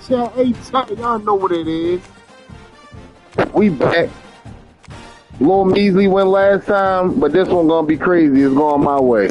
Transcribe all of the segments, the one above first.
Chat. Y'all know what it is. We back. Little measly went last time, but this one gonna be crazy. It's going my way.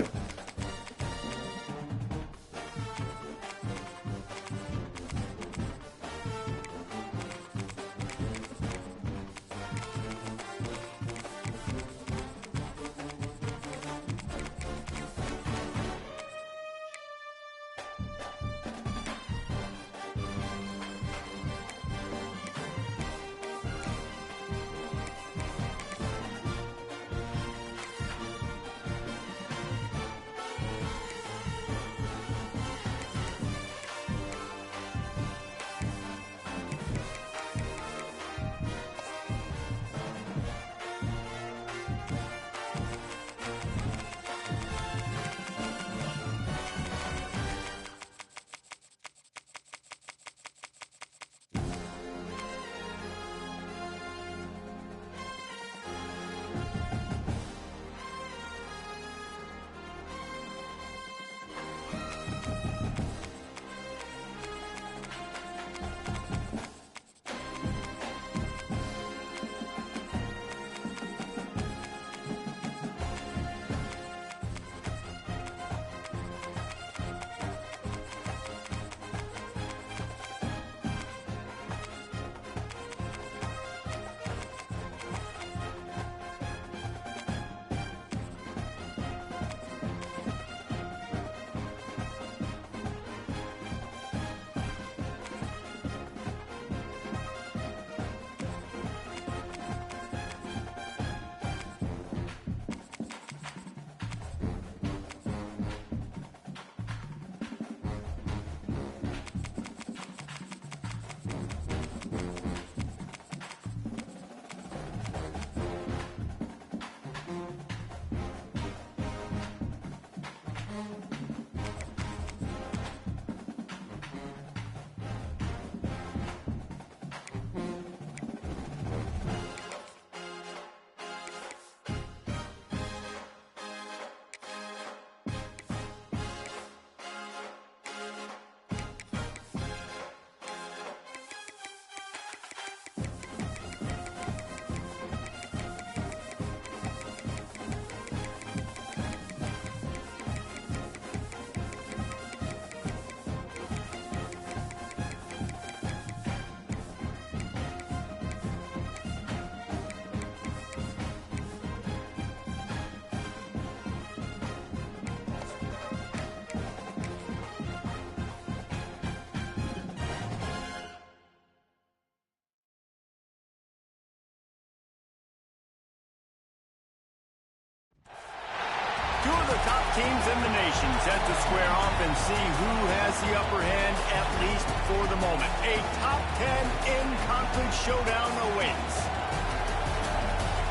Two of the top teams in the nation set to square off and see who has the upper hand, at least for the moment. A top 10 in-conference showdown awaits.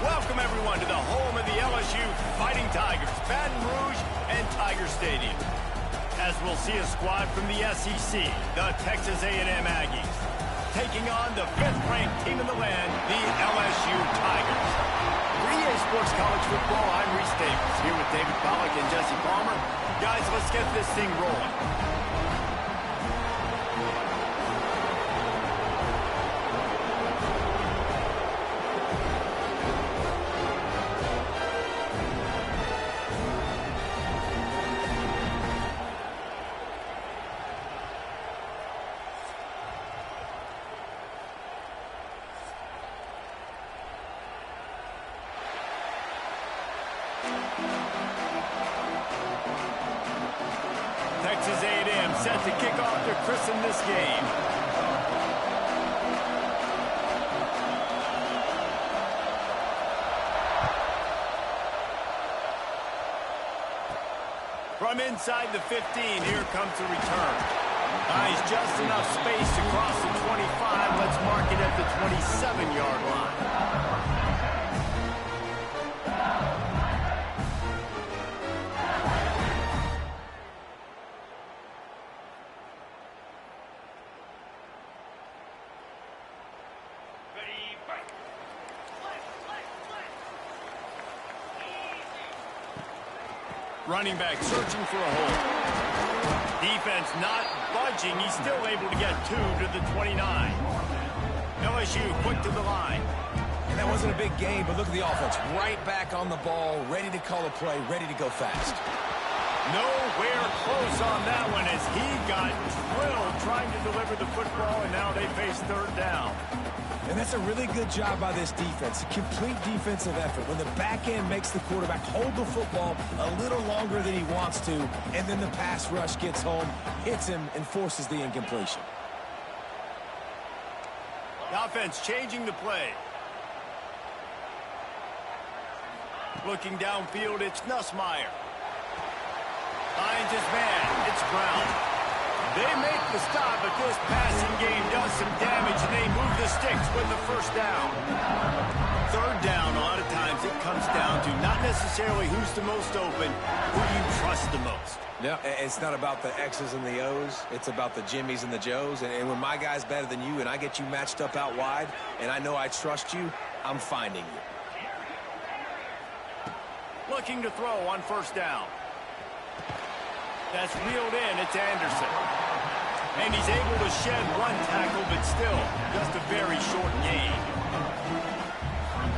Welcome, everyone, to the home of the LSU Fighting Tigers, Baton Rouge and Tiger Stadium. As we'll see a squad from the SEC, the Texas A&M Aggies, taking on the 5th-ranked team in the land, the LSU Tigers. EA Sports College Football, I'm Reese Davis, here with David Pollack and Jesse Palmer. Guys, let's get this thing rolling. Texas A&M set to kick off to christen this game. From inside the 15, here comes the return. Buys just enough space to cross the 25. Let's mark it at the 27-yard line. Running back searching for a hole. Defense not budging. He's still able to get 2 to the 29. LSU quick to the line. And that wasn't a big game, but look at the offense. Right back on the ball, ready to call a play, ready to go fast. Nowhere close on that one as he got drilled trying to deliver the football, and now they face third down. And that's a really good job by this defense, a complete defensive effort. When the back end makes the quarterback hold the football a little longer than he wants to, and then the pass rush gets home, hits him, and forces the incompletion. The offense changing the play. Looking downfield, it's Nussmeier. Finds his man. It's Brown. They make the stop, but this passing game does some damage, and they move the sticks with the first down. Third down, a lot of times it comes down to not necessarily who's the most open, who you trust the most. Yeah, it's not about the X's and the O's. It's about the Jimmies and the Joes. And when my guy's better than you and I get you matched up out wide, and I know I trust you, I'm finding you. Looking to throw on first down. That's reeled in. It's Anderson. And he's able to shed one tackle, but still just a very short gain.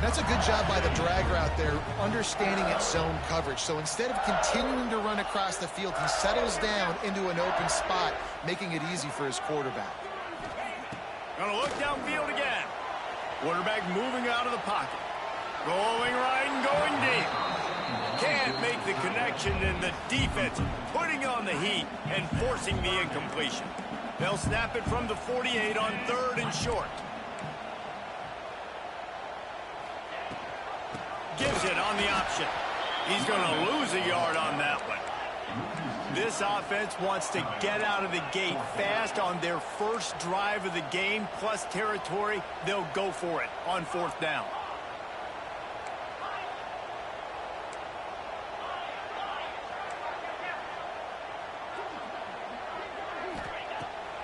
That's a good job by the drag route there, understanding its zone coverage. So instead of continuing to run across the field, he settles down into an open spot, making it easy for his quarterback. Gonna look downfield again. Quarterback moving out of the pocket. Rolling right and going deep. Can't make the connection, and the defense putting on the heat and forcing the incompletion. They'll snap it from the 48 on third and short. Gives it on the option. He's going to lose a yard on that one. This offense wants to get out of the gate fast on their first drive of the game, plus territory. They'll go for it on fourth down.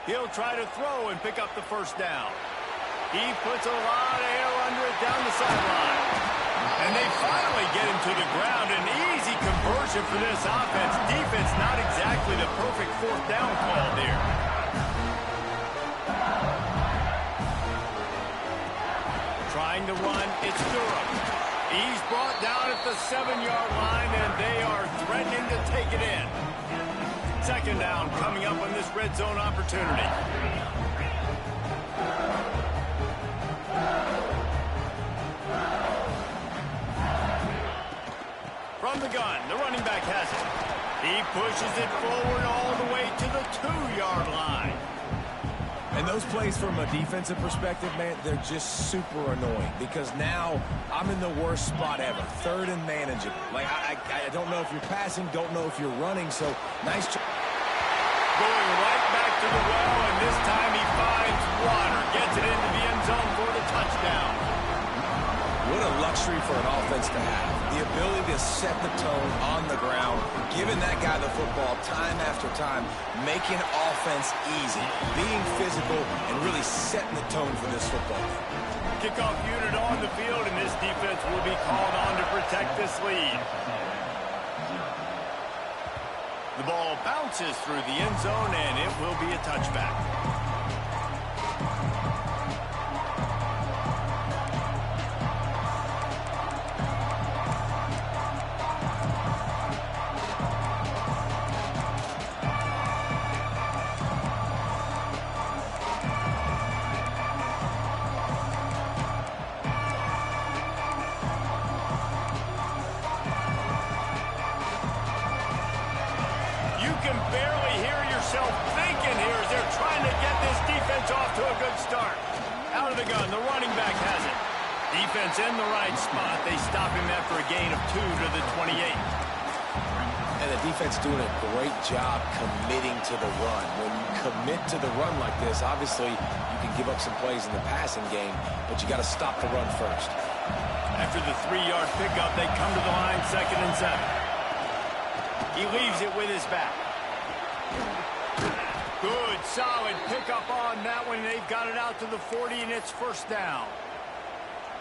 He'll try to throw and pick up the first down. He puts a lot of air under it down the sideline. And they finally get him to the ground. An easy conversion for this offense. Defense not exactly the perfect fourth down call there. Trying to run, it's Durham. He's brought down at the 7-yard line, and they are threatening to take it in. Second down coming up on this red zone opportunity. From the gun, the running back has it. He pushes it forward all the way to the 2-yard line. And those plays from a defensive perspective, man, they're just super annoying because now I'm in the worst spot ever. Third and manageable. Like, I don't know if you're passing, don't know if you're running, so nice job. Going right back to the well, and this time he finds water. Gets it into the end zone for the touchdown. What a luxury for an offense to have. The ability to set the tone on the ground, giving that guy the football time after time, making offense easy, being physical, and really setting the tone for this football game. Kickoff unit on the field, and this defense will be called on to protect this lead. The ball bounces through the end zone, and it will be a touchback. In the right spot. They stop him after a gain of 2 to the 28. And the defense doing a great job committing to the run. When you commit to the run like this, obviously you can give up some plays in the passing game, but you got to stop the run first. After the 3-yard pickup, they come to the line, 2nd and 7. He leaves it with his back. Good, solid pickup on that one. They've got it out to the 40, and it's first down.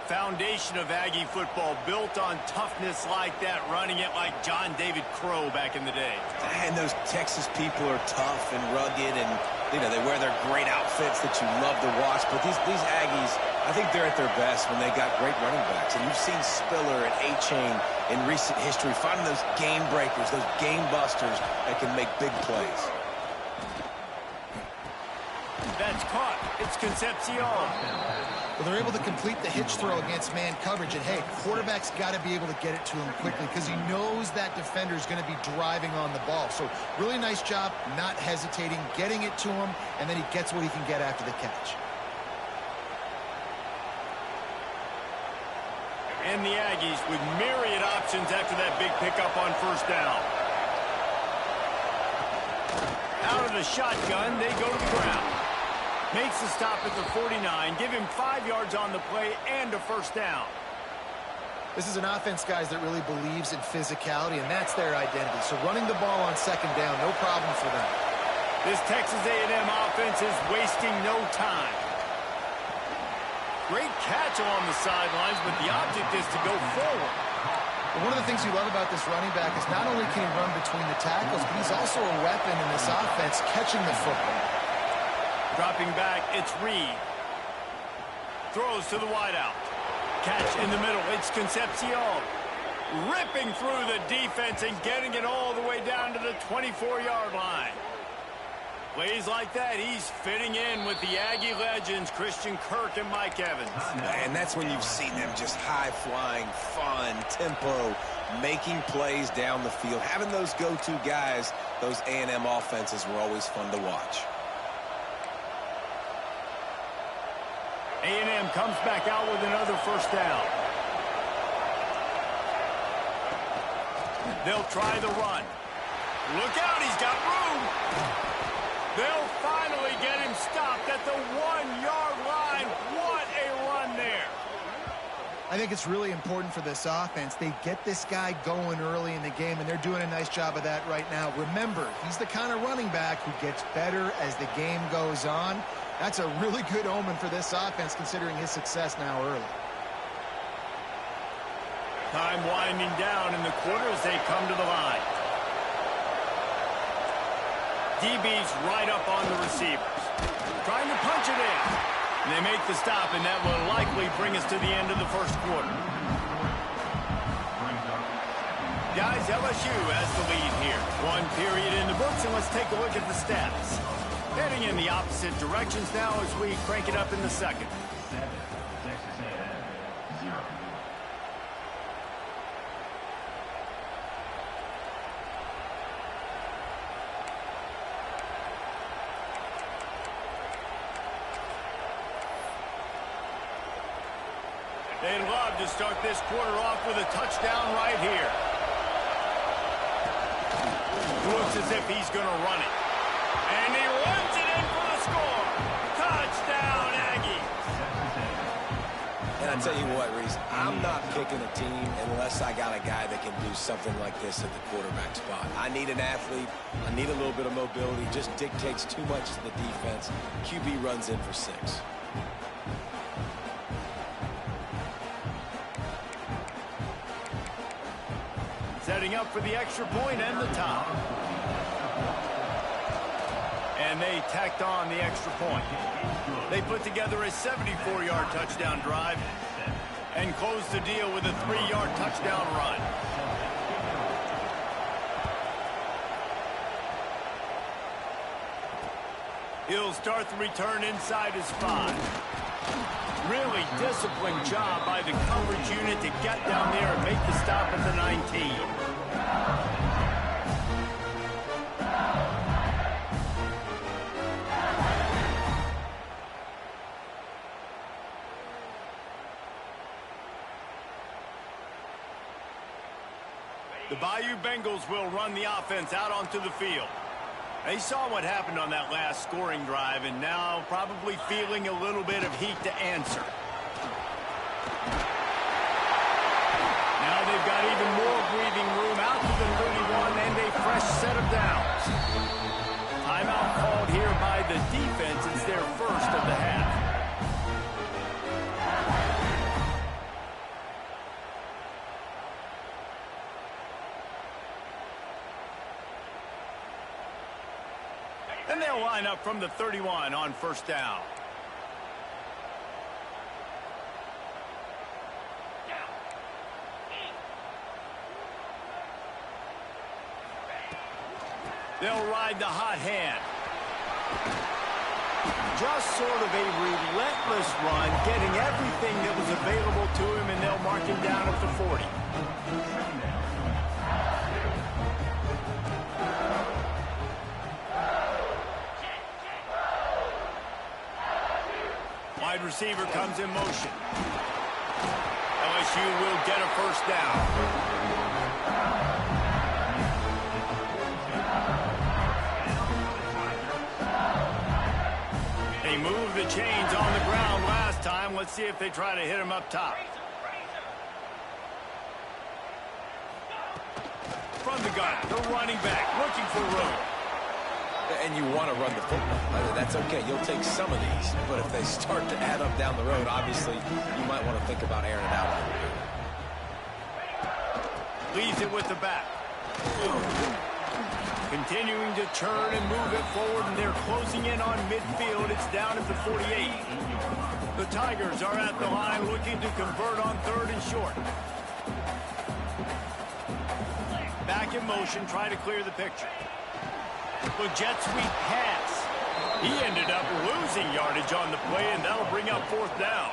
foundation of Aggie football built on toughness like that, running it like John David Crow back in the day. And those Texas people are tough and rugged, and you know, they wear their great outfits that you love to watch. But these Aggies, I think they're at their best when they got great running backs. And you've seen Spiller and A-Chain in recent history finding those game breakers, those game busters that can make big plays. That's caught. It's Concepcion. Well, they're able to complete the hitch throw against man coverage. And, hey, quarterback's got to be able to get it to him quickly because he knows that defender is going to be driving on the ball. So really nice job not hesitating, getting it to him, and then he gets what he can get after the catch. And the Aggies with myriad options after that big pickup on first down. Out of the shotgun, they go to the ground. Makes the stop at the 49, give him 5 yards on the play and a first down. This is an offense, guys, that really believes in physicality, and that's their identity. So running the ball on second down, no problem for them. This Texas A&M offense is wasting no time. Great catch along the sidelines, but the object is to go forward. But one of the things you love about this running back is not only can he run between the tackles, but he's also a weapon in this offense catching the football. Dropping back, it's Reed. Throws to the wideout. Catch in the middle, it's Concepcion. Ripping through the defense and getting it all the way down to the 24-yard line. Plays like that, he's fitting in with the Aggie legends, Christian Kirk and Mike Evans. And that's when you've seen them just high-flying, fun, tempo, making plays down the field. Having those go-to guys, those A&M offenses were always fun to watch. A&M comes back out with another first down. They'll try the run. Look out, he's got room. They'll finally get him stopped at the 1-yard line. What a run there. I think it's really important for this offense. They get this guy going early in the game, and they're doing a nice job of that right now. Remember, he's the kind of running back who gets better as the game goes on. That's a really good omen for this offense, considering his success now early. Time winding down in the quarter as they come to the line. DB's right up on the receivers. Trying to punch it in. And they make the stop, and that will likely bring us to the end of the first quarter. Guys, LSU has the lead here. 1 period in the books, and let's take a look at the stats. Heading in the opposite directions now as we crank it up in the second. They'd love to start this quarter off with a touchdown right here. Looks as if he's going to run it. And he runs it in for the score. Touchdown, Aggies. And I tell you what, Reese, I'm not picking a team unless I got a guy that can do something like this at the quarterback spot. I need an athlete. I need a little bit of mobility. Just dictates too much to the defense. QB runs in for 6. Setting up for the extra point and the top. And they tacked on the extra point. They put together a 74-yard touchdown drive and closed the deal with a 3-yard touchdown run. He'll start the return inside his 5. Really disciplined job by the coverage unit to get down there and make the stop at the 19. The Bayou Bengals will run the offense out onto the field. They saw what happened on that last scoring drive and now probably feeling a little bit of heat to answer. Now they've got even more breathing room out to the 31 and a fresh set of downs. Timeout called here by the defense. It's their first of the half. And they'll line up from the 31 on first down. They'll ride the hot hand. Just sort of a relentless run, getting everything that was available to him, and they'll mark him down at the 40. Wide receiver comes in motion. LSU will get a first down. They moved the chains on the ground last time. Let's see if they try to hit him up top. From the gun, the running back looking for room. And you want to run the football. That's okay. You'll take some of these. But if they start to add up down the road, obviously, you might want to think about airing it out a little bit. Leaves it with the back. Continuing to turn and move it forward, and they're closing in on midfield. It's down at the 48. The Tigers are at the line looking to convert on third and short. Back in motion, try to clear the picture. The jet sweep pass. He ended up losing yardage on the play, and that'll bring up fourth down.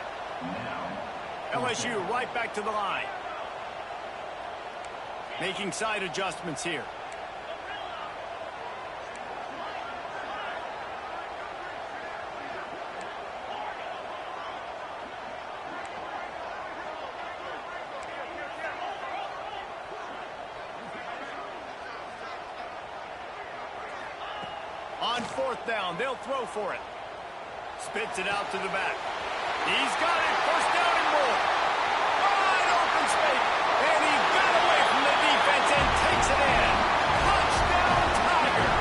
LSU right back to the line. Making side adjustments here. On fourth down, they'll throw for it. Spits it out to the back. He's got it. First down and more. Wide open space. And he got away from the defense and takes it in. Touchdown, Tiger.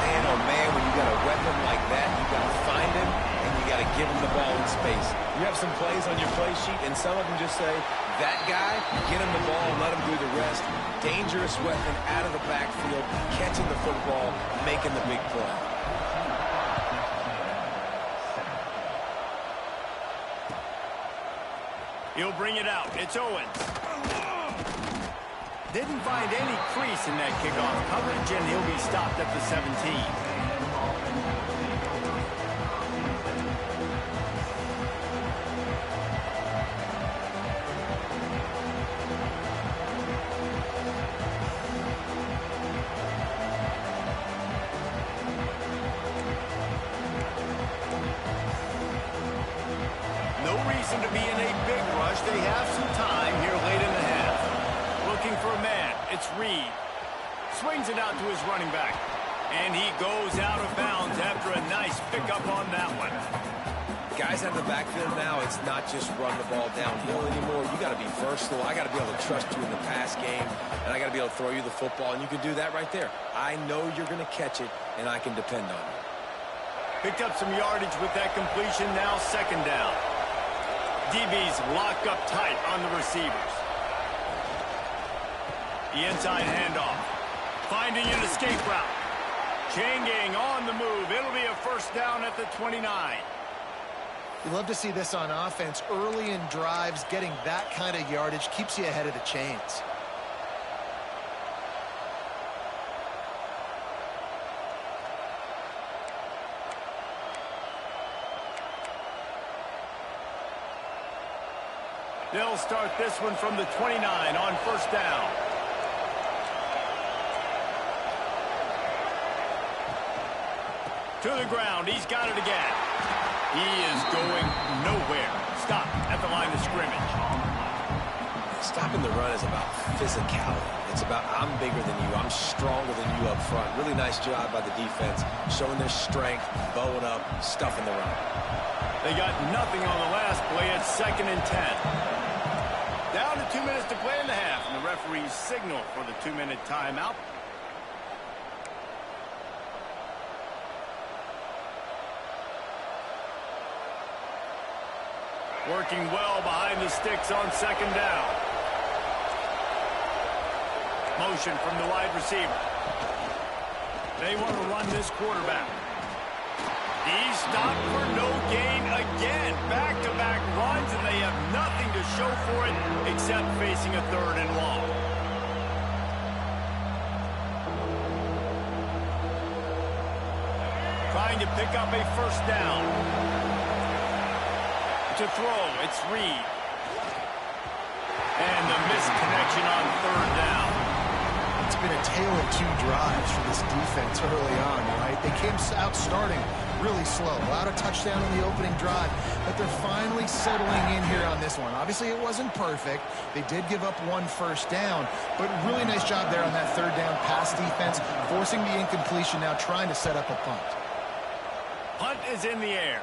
Man, oh man, when you got a weapon like that, you got to find him and you got to give him the ball in space. You have some plays on your play sheet, and some of them just say, that guy, get him the ball, let him do the rest. Dangerous weapon out of the backfield, catching the football, making the big play. He'll bring it out. It's Owens. Didn't find any crease in that kickoff coverage, and he'll be stopped at the 17. To be in a big rush. They have some time here late in the half. Looking for a man. It's Reed. Swings it out to his running back. And he goes out of bounds after a nice pickup on that one. Guys out of the backfield now, it's not just run the ball downhill anymore. You got to be versatile. I got to be able to trust you in the pass game, and I got to be able to throw you the football, and you can do that right there. I know you're going to catch it, and I can depend on you. Picked up some yardage with that completion. Now second down. DBs lock up tight on the receivers. The inside handoff. Finding an escape route. Chain gang on the move. It'll be a first down at the 29. You love to see this on offense. Early in drives, getting that kind of yardage keeps you ahead of the chains. They'll start this one from the 29 on first down. To the ground. He's got it again. He is going nowhere. Stop at the line of scrimmage. Stopping the run is about physicality. It's about I'm bigger than you. I'm stronger than you up front. Really nice job by the defense, showing their strength, bowing up, stuffing the run. They got nothing on the last play. It's second and 10. Down to 2 minutes to play in the half, and the referees signal for the 2-minute timeout. Working well behind the sticks on second down. Motion from the wide receiver. They want to run this quarterback. He's stopped for no gain again. Back-to-back runs, and they have nothing to show for it except facing a 3rd and long. Trying to pick up a 1st down. To throw, it's Reed. And the missed connection on 3rd down. It's been a tale of 2 drives for this defense early on, right? They came out starting really slow. Allowed a touchdown on the opening drive, but they're finally settling in here on this one. Obviously, it wasn't perfect. They did give up 1 first down, but really nice job there on that 3rd down pass defense, forcing the incompletion, now trying to set up a punt. Punt is in the air.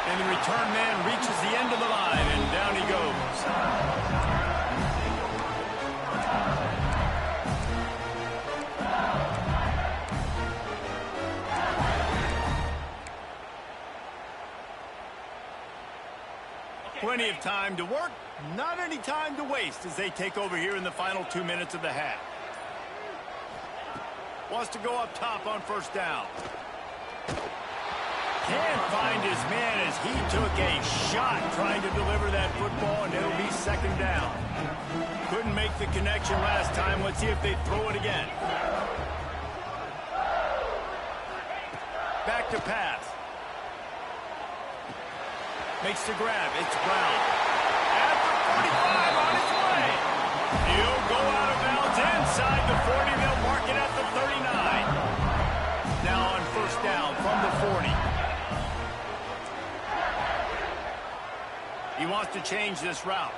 And the return man reaches the end of the line, and down he goes. Plenty of time to work, not any time to waste as they take over here in the final 2 minutes of the half. Wants to go up top on 1st down. Can't find his man as he took a shot trying to deliver that football, and it'll be 2nd down. Couldn't make the connection last time. Let's see if they throw it again. Back to pass. Makes the grab. It's Brown. At the 45 on his way. He'll go out of bounds inside the 40. They'll mark it at the 39. Now on 1st down from the 40. He wants to change this route.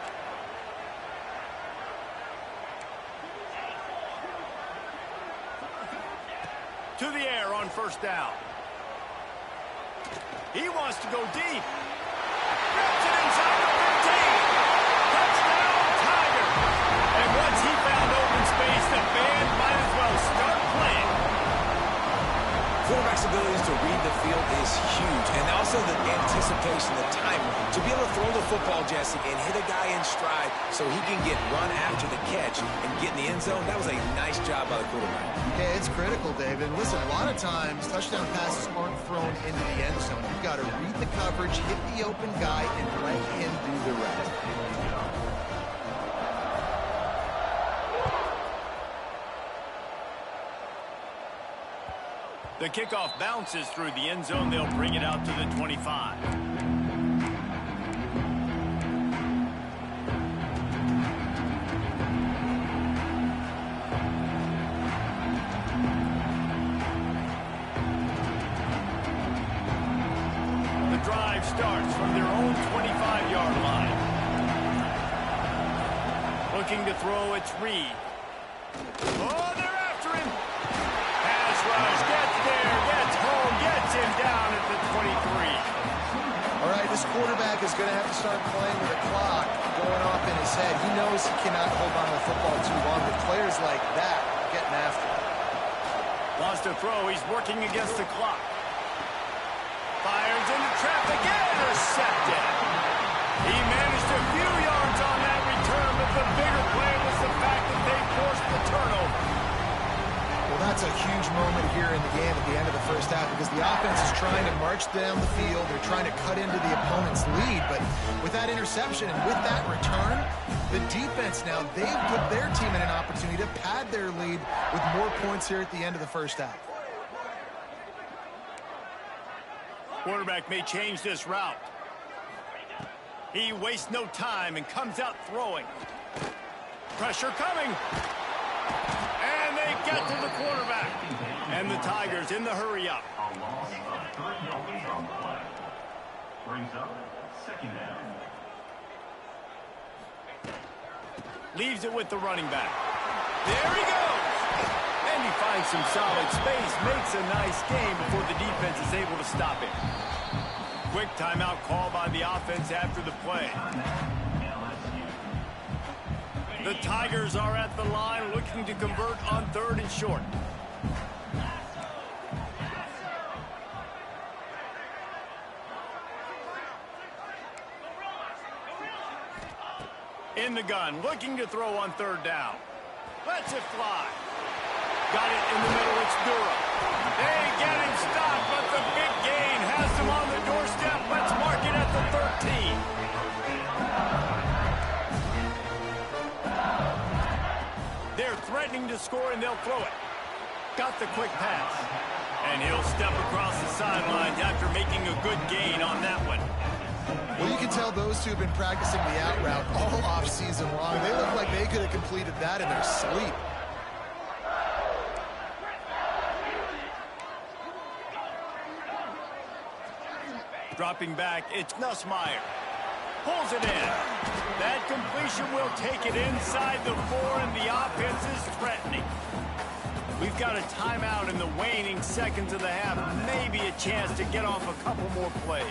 To the air on 1st down. He wants to go deep. Grabs it inside the 15. Touchdown, Tigers. And once he found open space, the band might as well start playing. Quarterback's abilities to read the field is huge, and also the anticipation, the timing, to be able to throw the football, Jesse, and hit a guy in stride so he can get run after the catch and get in the end zone. That was a nice job by the quarterback. Yeah, it's critical, David. And listen, a lot of times touchdown passes aren't thrown into the end zone. You've got to read the coverage, hit the open guy, and let him do the rest. The kickoff bounces through the end zone. They'll bring it out to the 25. The drive starts from their own 25-yard line. Looking to throw, it's Reed. Oh, they're after him. Pass rush, gets there, gets home, gets him down at the 23. All right, this quarterback is going to have to start playing with a clock going off in his head. He knows he cannot hold on to the football too long, but players like that are getting after him. Wants to throw, he's working against the clock. Fires into traffic, intercepted. He managed a few yards on that return, but the bigger play was the fact that they forced the turnover. Well, that's a huge moment here in the game at the end of the first half because the offense is trying to march down the field. They're trying to cut into the opponent's lead, but with that interception and with that return, the defense now, they've put their team in an opportunity to pad their lead with more points here at the end of the first half. Quarterback may change this route. He wastes no time and comes out throwing. Pressure coming. And they get to the quarterback. And the Tigers in the hurry up. A loss of 3 yards on the play. Brings up 2nd down. Leaves it with the running back. There he goes. And he finds some solid space. Makes a nice game before the defense is able to stop him. Quick timeout call by the offense after the play. The Tigers are at the line looking to convert on 3rd and short. In the gun, looking to throw on 3rd down. Lets it fly. Got it in the middle. It's Dura. They get him stopped, but the big gain has them on the doorstep. Let's mark it at the 13. They're threatening to score, and they'll throw it. Got the quick pass. And he'll step across the sidelines after making a good gain on that one. Well, you can tell those two have been practicing the out route all off-season long. They look like they could have completed that in their sleep. Dropping back, it's Nussmeier. Pulls it in. That completion will take it inside the 4, and the offense is threatening. We've got a timeout in the waning seconds of the half. Maybe a chance to get off a couple more plays.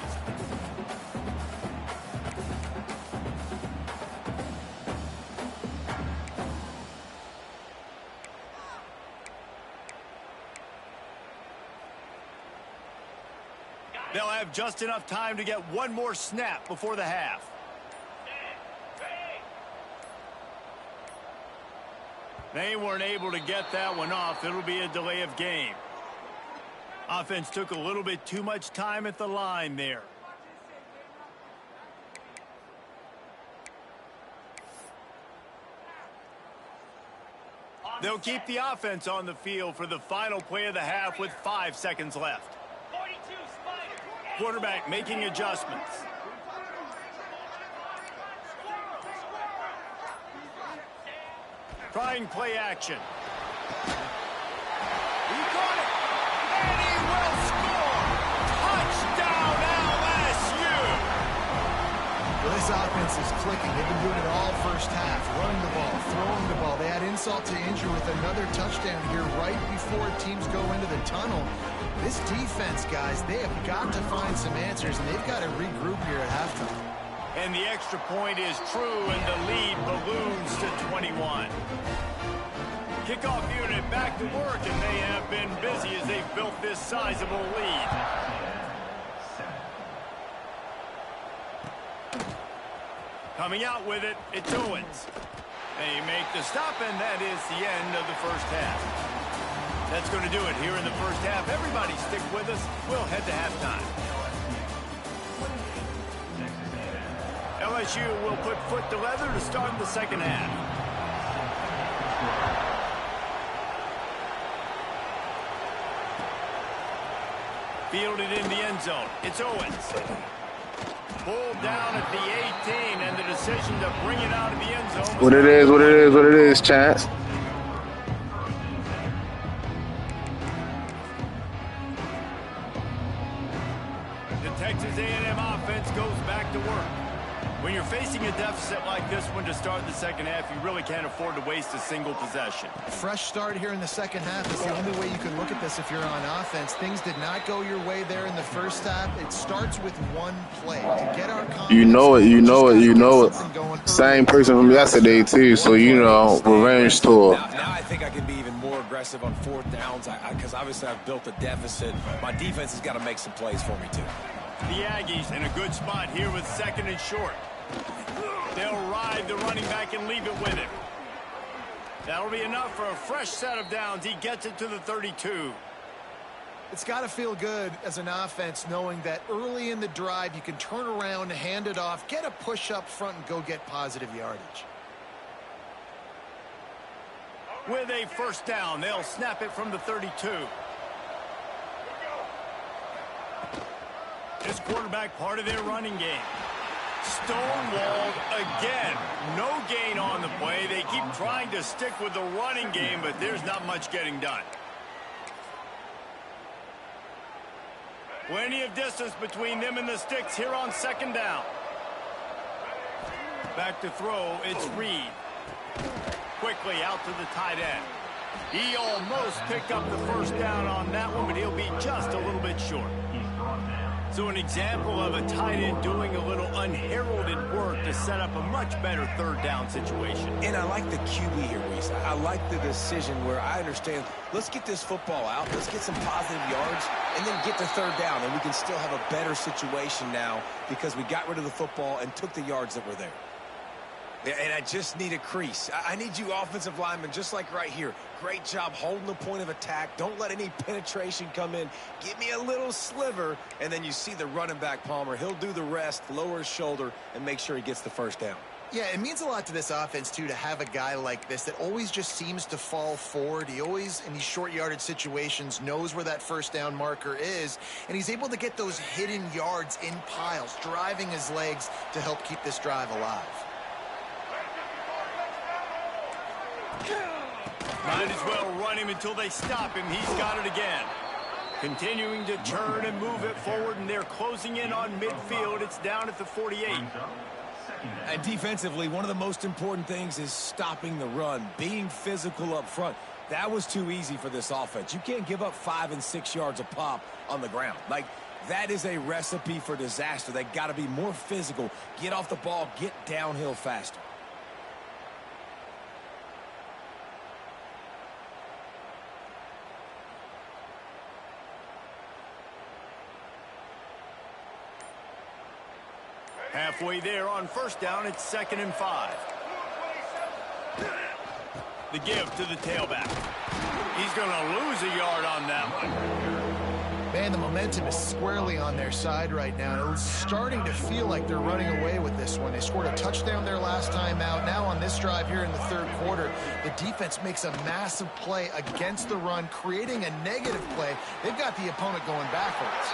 They'll have just enough time to get one more snap before the half. They weren't able to get that one off. It'll be a delay of game. Offense took a little bit too much time at the line there. They'll keep the offense on the field for the final play of the half with 5 seconds left. Quarterback making adjustments. Trying play action. He got it. And he will score. Touchdown LSU. Well, this offense is clicking. They've been doing it all first half. Running the ball, throwing the ball. They add insult to injury with another touchdown here right before teams go into the tunnel. This defense, guys, they have got to find some answers, and they've got to regroup here at halftime. And the extra point is true, and the lead balloons to 21. Kickoff unit back to work, and they have been busy as they've built this sizable lead. Coming out with it, it's Owens. They make the stop, and that is the end of the first half. That's going to do it here in the first half. Everybody stick with us. We'll head to halftime. LSU will put foot to leather to start the second half. Fielded in the end zone. It's Owens. Pulled down at the 18, and the decision to bring it out of the end zone. What it is, Chance. The Texas A&M offense goes back to work. When you're facing a deficit like this one to start the second half, you really can't afford to waste a single possession. Fresh start here in the second half is the only way you can look at this if you're on offense. Things did not go your way there in the first half. It starts with one play. To get our confidence, You know it. Same person from yesterday, too, so revenge tour. Now I think I can be even more aggressive on 4th downs because obviously I've built a deficit. My defense has got to make some plays for me, too. The Aggies in a good spot here with 2nd and short. They'll ride the running back and leave it with him. That'll be enough for a fresh set of downs. He gets it to the 32. It's got to feel good as an offense knowing that early in the drive you can turn around, hand it off, get a push up front, and go get positive yardage. With a first down, they'll snap it from the 32. This quarterback part of their running game. Stonewalled again. No gain on the play. They keep trying to stick with the running game, but there's not much getting done. Plenty of distance between them and the sticks here on 2nd down. Back to throw, it's Reed. Quickly out to the tight end. He almost picked up the first down on that one, but he'll be just a little bit short. So an example of a tight end doing a little unheralded work to set up a much better 3rd down situation. And I like the QB here, Reese. I like the decision where I understand, let's get this football out, let's get some positive yards, and then get to 3rd down, and we can still have a better situation now because we got rid of the football and took the yards that were there. Yeah, and I just need a crease. I need you offensive linemen, just like right here. Great job holding the point of attack. Don't let any penetration come in. Give me a little sliver, and then you see the running back, Palmer. He'll do the rest, lower his shoulder, and make sure he gets the first down. Yeah, it means a lot to this offense, too, to have a guy like this that always just seems to fall forward. He always, in these short yardage situations, knows where that first down marker is, and he's able to get those hidden yards in piles, driving his legs to help keep this drive alive. Might as well run him until they stop him. He's got it again. Continuing to turn and move it forward, and they're closing in on midfield. It's down at the 48. And defensively, one of the most important things is stopping the run, being physical up front. That was too easy for this offense. You can't give up 5 and 6 yards a pop on the ground. Like, that is a recipe for disaster. They got to be more physical, get off the ball, get downhill faster. Halfway there on first down, it's 2nd and 5. The give to the tailback. He's going to lose a yard on that one. Man, the momentum is squarely on their side right now. It's starting to feel like they're running away with this one. They scored a touchdown their last time out. Now on this drive here in the third quarter, the defense makes a massive play against the run, creating a negative play. They've got the opponent going backwards.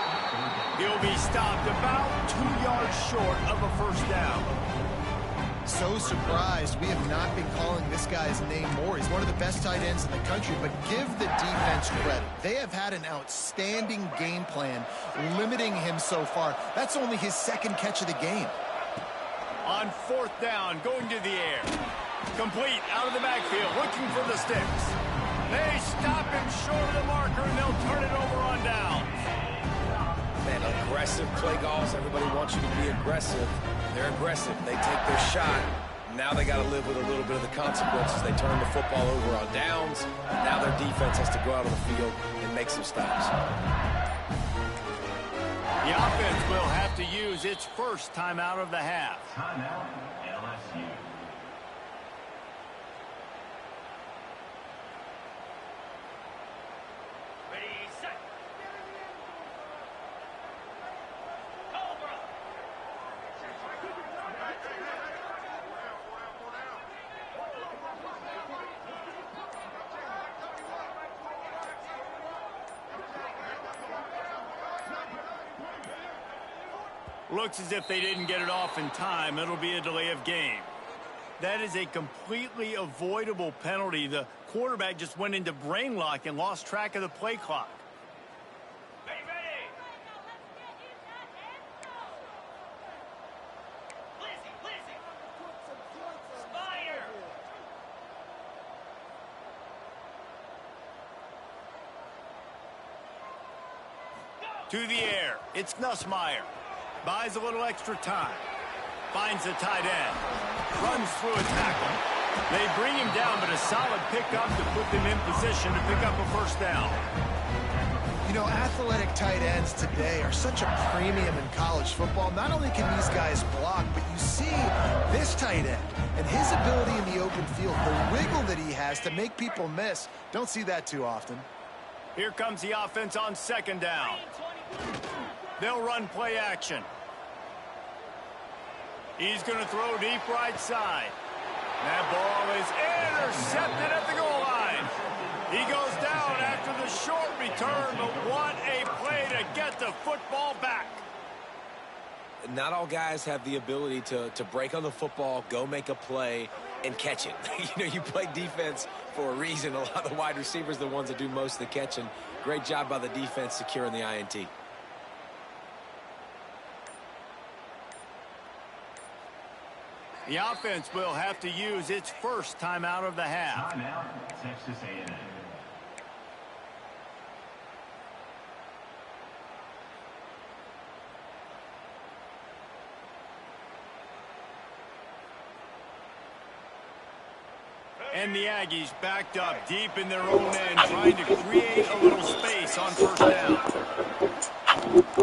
He'll be stopped about 2 yards short of a first down. So surprised we have not been calling this guy's name more. He's one of the best tight ends in the country, but give the defense credit. They have had an outstanding game plan limiting him so far. That's only his 2nd catch of the game. On 4th down, going to the air. Complete out of the backfield, looking for the sticks. They stop him short of the marker, and they'll turn it over on down. Man, aggressive play calls. Everybody wants you to be aggressive. They're aggressive. They take their shot. Now they got to live with a little bit of the consequences. They turn the football over on downs. Now their defense has to go out on the field and make some stops. The offense will have to use its first timeout of the half. Timeout, LSU. Looks as if they didn't get it off in time. It'll be a delay of game. That is a completely avoidable penalty. The quarterback just went into brain lock and lost track of the play clock. To the air. It's Nussmeier. Buys a little extra time. Finds the tight end. Runs through a tackle. They bring him down, but a solid pickup to put them in position to pick up a first down. You know, athletic tight ends today are such a premium in college football. Not only can these guys block, but you see this tight end and his ability in the open field, the wiggle that he has to make people miss. Don't see that too often. Here comes the offense on 2nd down. They'll run play action. He's going to throw deep right side. That ball is intercepted at the goal line. He goes down after the short return, but what a play to get the football back. Not all guys have the ability to break on the football, go make a play, and catch it. You know, you play defense for a reason. A lot of the wide receivers are the ones that do most of the catching. Great job by the defense securing the INT. The offense will have to use its first timeout of the half. Timeout, Texas A&M. And the Aggies backed up deep in their own end, trying to create a little space on first down.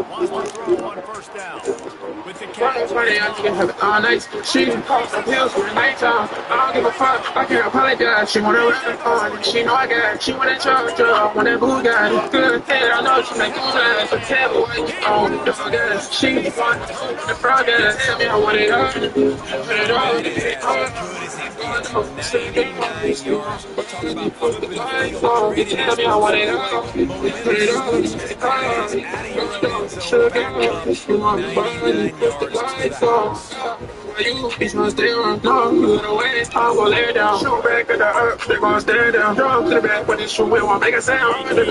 Wants to throw on first down. With the Running funny, I can have it all night. She done pop some pills for the nighttime. I don't give a fuck, I can't apologize. She wanna run on, she know I got it. She want that charge, I want that boo guy. Good head, I know she make moonlight. So tell me what you on, dog ass. She want the frog ass. Tell me I want it all. Put it all in the How good is he pitching? 99 yards. Talk about flipping the field, creating Tell me I want it all. Put it momentous all in moves, pass the out of your own end zone, back up 99 yards to the house. why you be so still? No, you the way I'm gonna lay down. Shoot back at the up, they gonna stare down. Drum to the back when this shoe will won't make a sound. Doing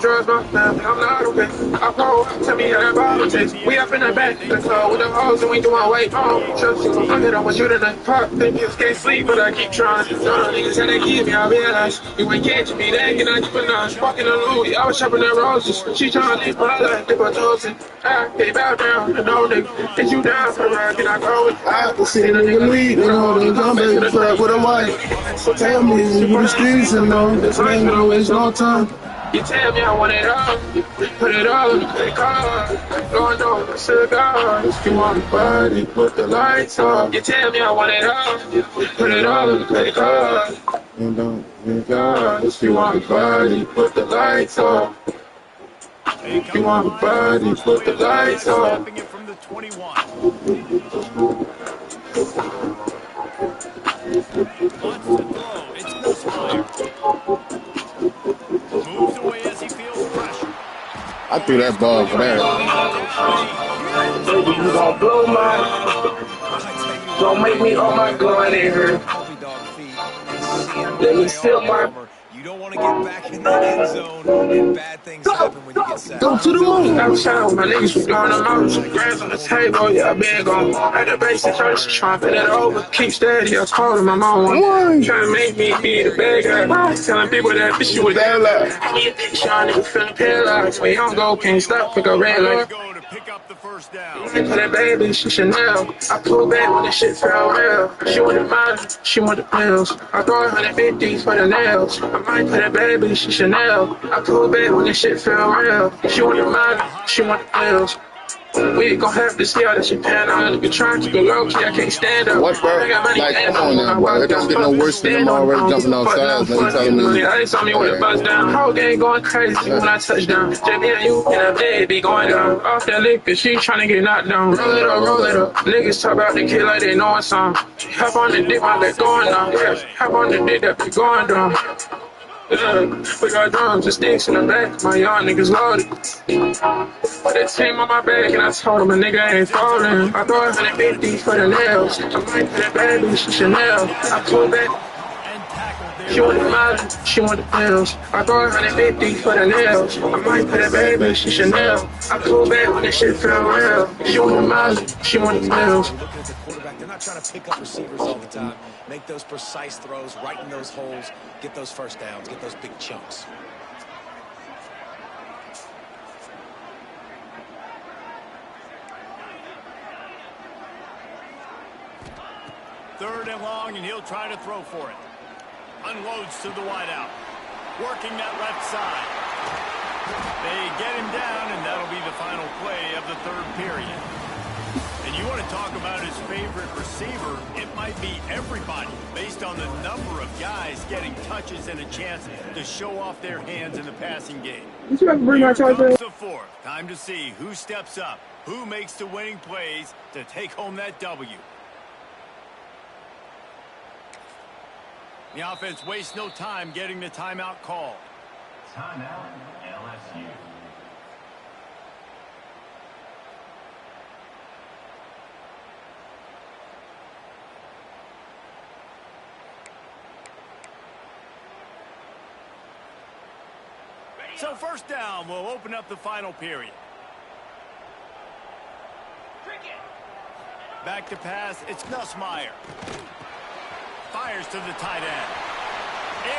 drugs, my family, I'm not okay. I go up, tell me how that bottle tastes. We up in the back, the club with the hoes and we doing weight. Trust you, I'm hit on with you tonight. Pop, think you can't sleep, but I keep trying. None of niggas had that keep me, I realize. You ain't catching me, they can I keep a notch. Fucking a Louis, I was shopping at Roses. She trying to leave my life, dip her toes in. I can't bow down, no nigga. Is you down for a ride? Can I go with? I can see a nigga lead, and all the come back to the club with a wife. So tell me, is you in the streets and know this ain't gonna waste no time. You tell me I want it all, put it all in the credit card. Going on the cigars, you want the body, put the lights on. You tell me I want it all, put it all in the credit card. You know, if you want the body, put the lights on. You want the body, put the lights on. Snapping it from the 21. Wants to throw. It's Nussmeier. Moves away as he feels pressure. I threw that ball for that. You gon' blow my, don't make me all my gun in here. Let me steal my. You don't want to get back in the end zone and bad things happen when you get sacked. Go to the moon. Outside with my niggas, we doing the most. Grams on the table, yeah, I been gone. At the base, and church, trying to put it over. Keep steady, I told him I'm on one. Trying to make me be the bad guy. Telling people that this shit was that loud. Y'all niggas feeling paralyzed. When you don't go, can't stop, pick a red light. Go to pick up the first down. For that baby, she Chanel. I pulled back when the shit fell real. She wanted mine, she wanted the pills. I throw 150 for the nails. I might put that baby, she Chanel. I pulled back when the shit fell real. She wanted mine, she wanted the pills. We gon' have to see how this shit pan out. If you're trying to go low key, I can't stand up. What, bro? Like, come on now, bro. It don't get no worse than them already jumping outside. Then you telling me. I just saw me with a buzz down. Whole game going crazy when I touch down. JB and you and a baby going down. Off that liquor, she tryna get knocked down. Roll it up, roll it up. Niggas talk about the kid like they knowin' something. Hop on the dick while they going down. Yeah, hop on the dick that be going down. We got drums and sticks in the back. My young niggas loaded. Put that team on my back and I told him a nigga ain't falling. I throw 150 for the nails. I might put that baby, she Chanel. I pulled back. She wanted mine, she wanted the pills. I throw 150 for the nails. I might put that baby, she Chanel. I pulled back when the shit fell real. She wanted mine, she wanted the pills. Looking at the quarterback, they're not trying to pick up receivers all the time. Make those precise throws, right in those holes, get those first downs, get those big chunks. Third and long, and he'll try to throw for it. Unloads to the wideout. Working that left side. They get him down, and that'll be the final play of the third period. And you want to talk about his favorite receiver, it might be everybody, based on the number of guys getting touches and a chance to show off their hands in the passing game. You have to bring my charger. The fourth. Time to see who steps up, who makes the winning plays to take home that W. The offense wastes no time getting the timeout call. Timeout, LSU. So first down will open up the final period. Back to pass, it's Nussmeier. Fires to the tight end.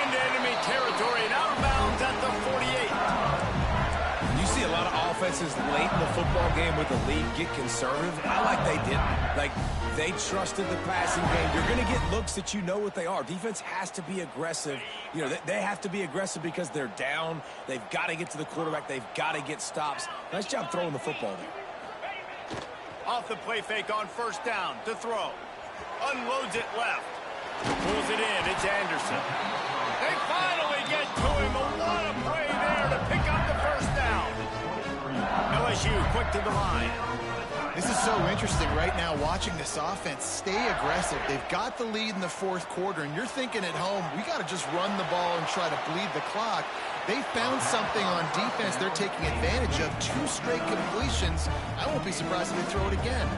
Into enemy territory and out of bounds at the 48. You see a lot of offenses late in the football game with the lead get conservative. I like they didn't. Like, they trusted the passing game. You're going to get looks that you know what they are. Defense has to be aggressive. You know, they have to be aggressive because they're down. They've got to get to the quarterback. They've got to get stops. Nice job throwing the football there. Off the play fake on first down to throw. Unloads it left. Pulls it in. It's Anderson. They finally get to him. What a play there to pick up the first down. LSU quick to the line. This is so interesting right now watching this offense stay aggressive. They've got the lead in the fourth quarter, and you're thinking at home, we got to just run the ball and try to bleed the clock. They found something on defense they're taking advantage of. 2 straight completions. I won't be surprised if they throw it again.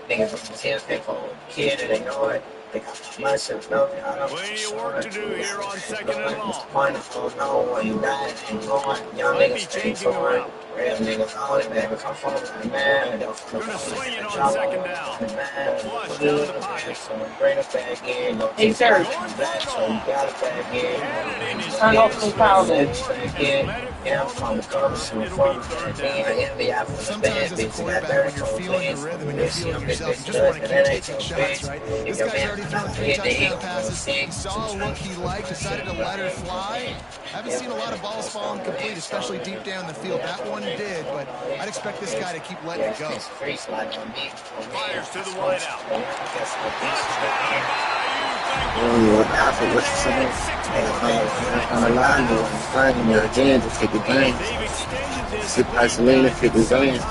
Niggas from the tears, they call kid, and they know it. They got my shit, no, plenty of work to do here on second and long. No, when you die, ain't going. Young niggas stay for it. Real niggas only, baby, come from the man. Gonna swing it on second down. Flush down the pocket. Bring it back in. Hey, sir. So you got it back in. Turn off some power. Yeah, I'm from the cover, so I'm from the envy. I from the bad bitch. Got 34 plays. This young yourself, you just want to keep taking shots, right? This guy's already thrown 3 touchdown passes. He saw a look he liked, decided to let her fly. Haven't seen a lot of balls fall incomplete, especially deep down the field. That one did, but I'd expect this guy to keep letting it go. Fires to the wide out. On the line, finding your agenda, 50 games. Sit Isolina, 50 games.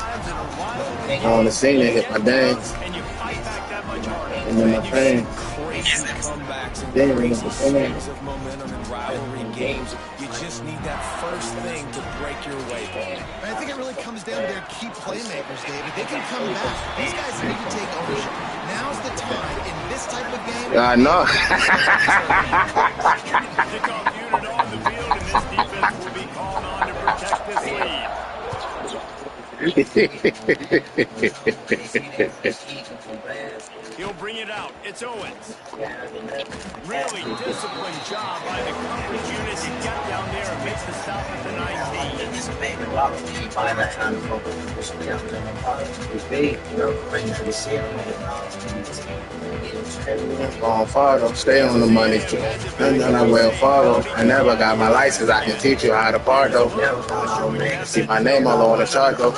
On the scene, they hit my dance. And then my pain. Then we have a series of momentum and rivalry games. You just need that first thing to break your way. And I think it really comes down to their key playmakers, David. They can come back. These guys need to take ownership. Now's the time in this type of game. I know. Kickoff unit on the field, and this defense will be called on to protect this lead. He'll bring it out. It's Owens. Really disciplined job by the coverage unit to get down there and make the stop at the 19. On Fargo, stay on the money. And then I will follow. I never got my license. I can teach you how to part though. See my name all on the chart though.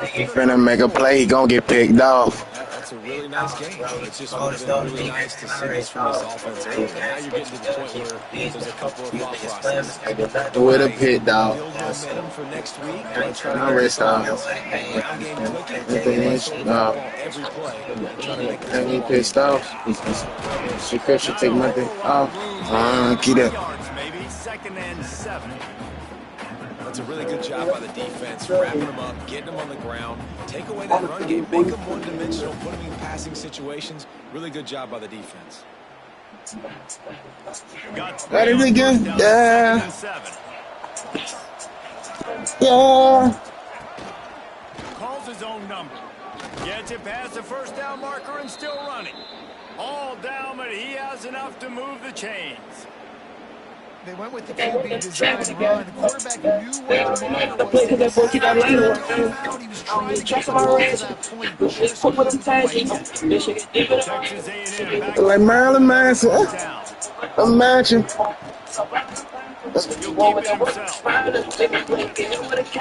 He finna make a play, he gonna get picked off. That's a really nice game. It's just really nice to see this from this offense. Now you're getting to the point where there's a couple of thought processes. With a pit dog. Build momentum for next week. My wrist off. Every play. And he pissed off. She should take my thing off. Keep that. Maybe 2nd and 7. That's a really good job by the defense, wrapping them up, getting them on the ground, take away that run game, make them one-dimensional, put them in passing situations. Really good job by the defense. Got it again? Yeah. Yeah. Calls his own number. Gets it past the first down marker and still running. All down, but he has enough to move the chains. They went with the QB design run. The quarterback knew what the moment was. He was trying to get to that point, but just couldn't quite. Like Marilyn Manson. I'm matching.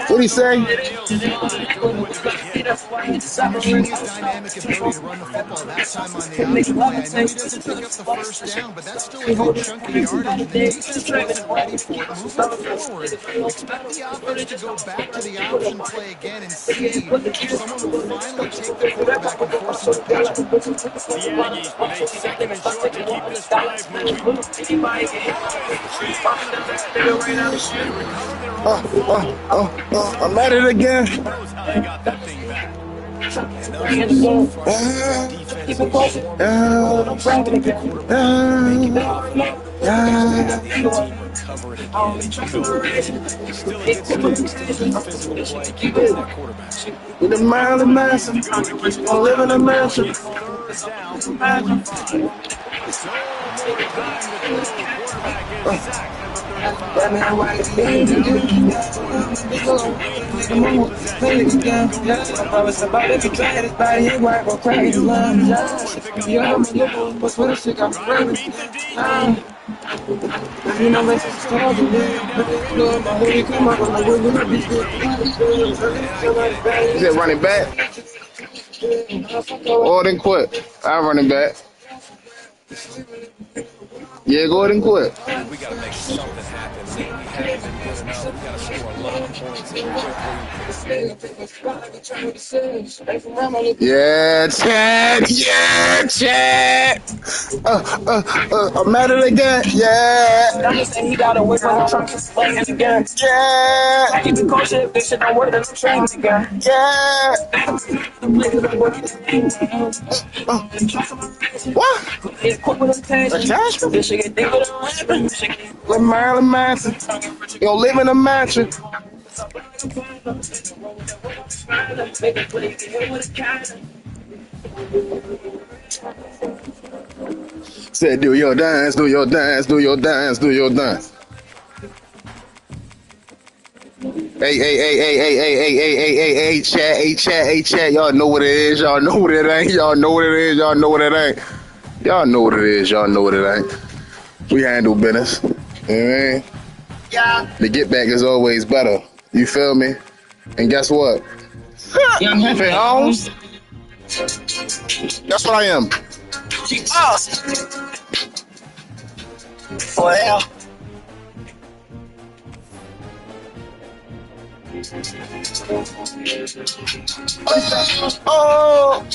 What'd he say? His dynamic ability to run the football that time on the option play. I know he doesn't pick up the first down, but that's still a good chunk of yardage. And the defense wasn't ready for it. Moving forward, expect the offense to go back to the option play again and see if someone will finally take the quarterback and force him to pitch it. The Aggies with a 2nd and short to keep this drive moving. I'm at it again. Knows how they got that thing back. With a Marilyn Manson, I'm living a mansion. No more time to throw. Quarterback is sacked at the 35. That man white is baby. I promise somebody to try this body ain't white, but crack his love. Yeah, I'm a little what's with a shit, I'm crazy. You know, man, since the stars, my hoodie come up, I'm like, we're be good. Is it running back? Or then quit. I'm running back. Yeah, go ahead and quit. We got to make something happen, man. We haven't been good enough. We got to score a lot of points quickly. Yeah, Chad. Yeah, Chad. I'm at it again. Yeah. I'm just saying he got to work when I'm trying to explain it again. Yeah. I keep it coach if this shit don't work, then I'm training again. Yeah. What? It's quick with attention. Attachment? This shit get deep with a weapon. Like Marilyn Manson. You gonna live in a mansion. Said, do your dance, do your dance, do your dance, do your dance. Hey, chat. Y'all know what it is. Y'all know what it ain't. Y'all know what it is. Y'all know what it ain't. Y'all know what it is. Y'all know what it ain't. We handle business. You know what I mean? Yeah. The get back is always better. You feel me? And guess what? I'm Hefe Holmes. That's what I am. Well. Oh,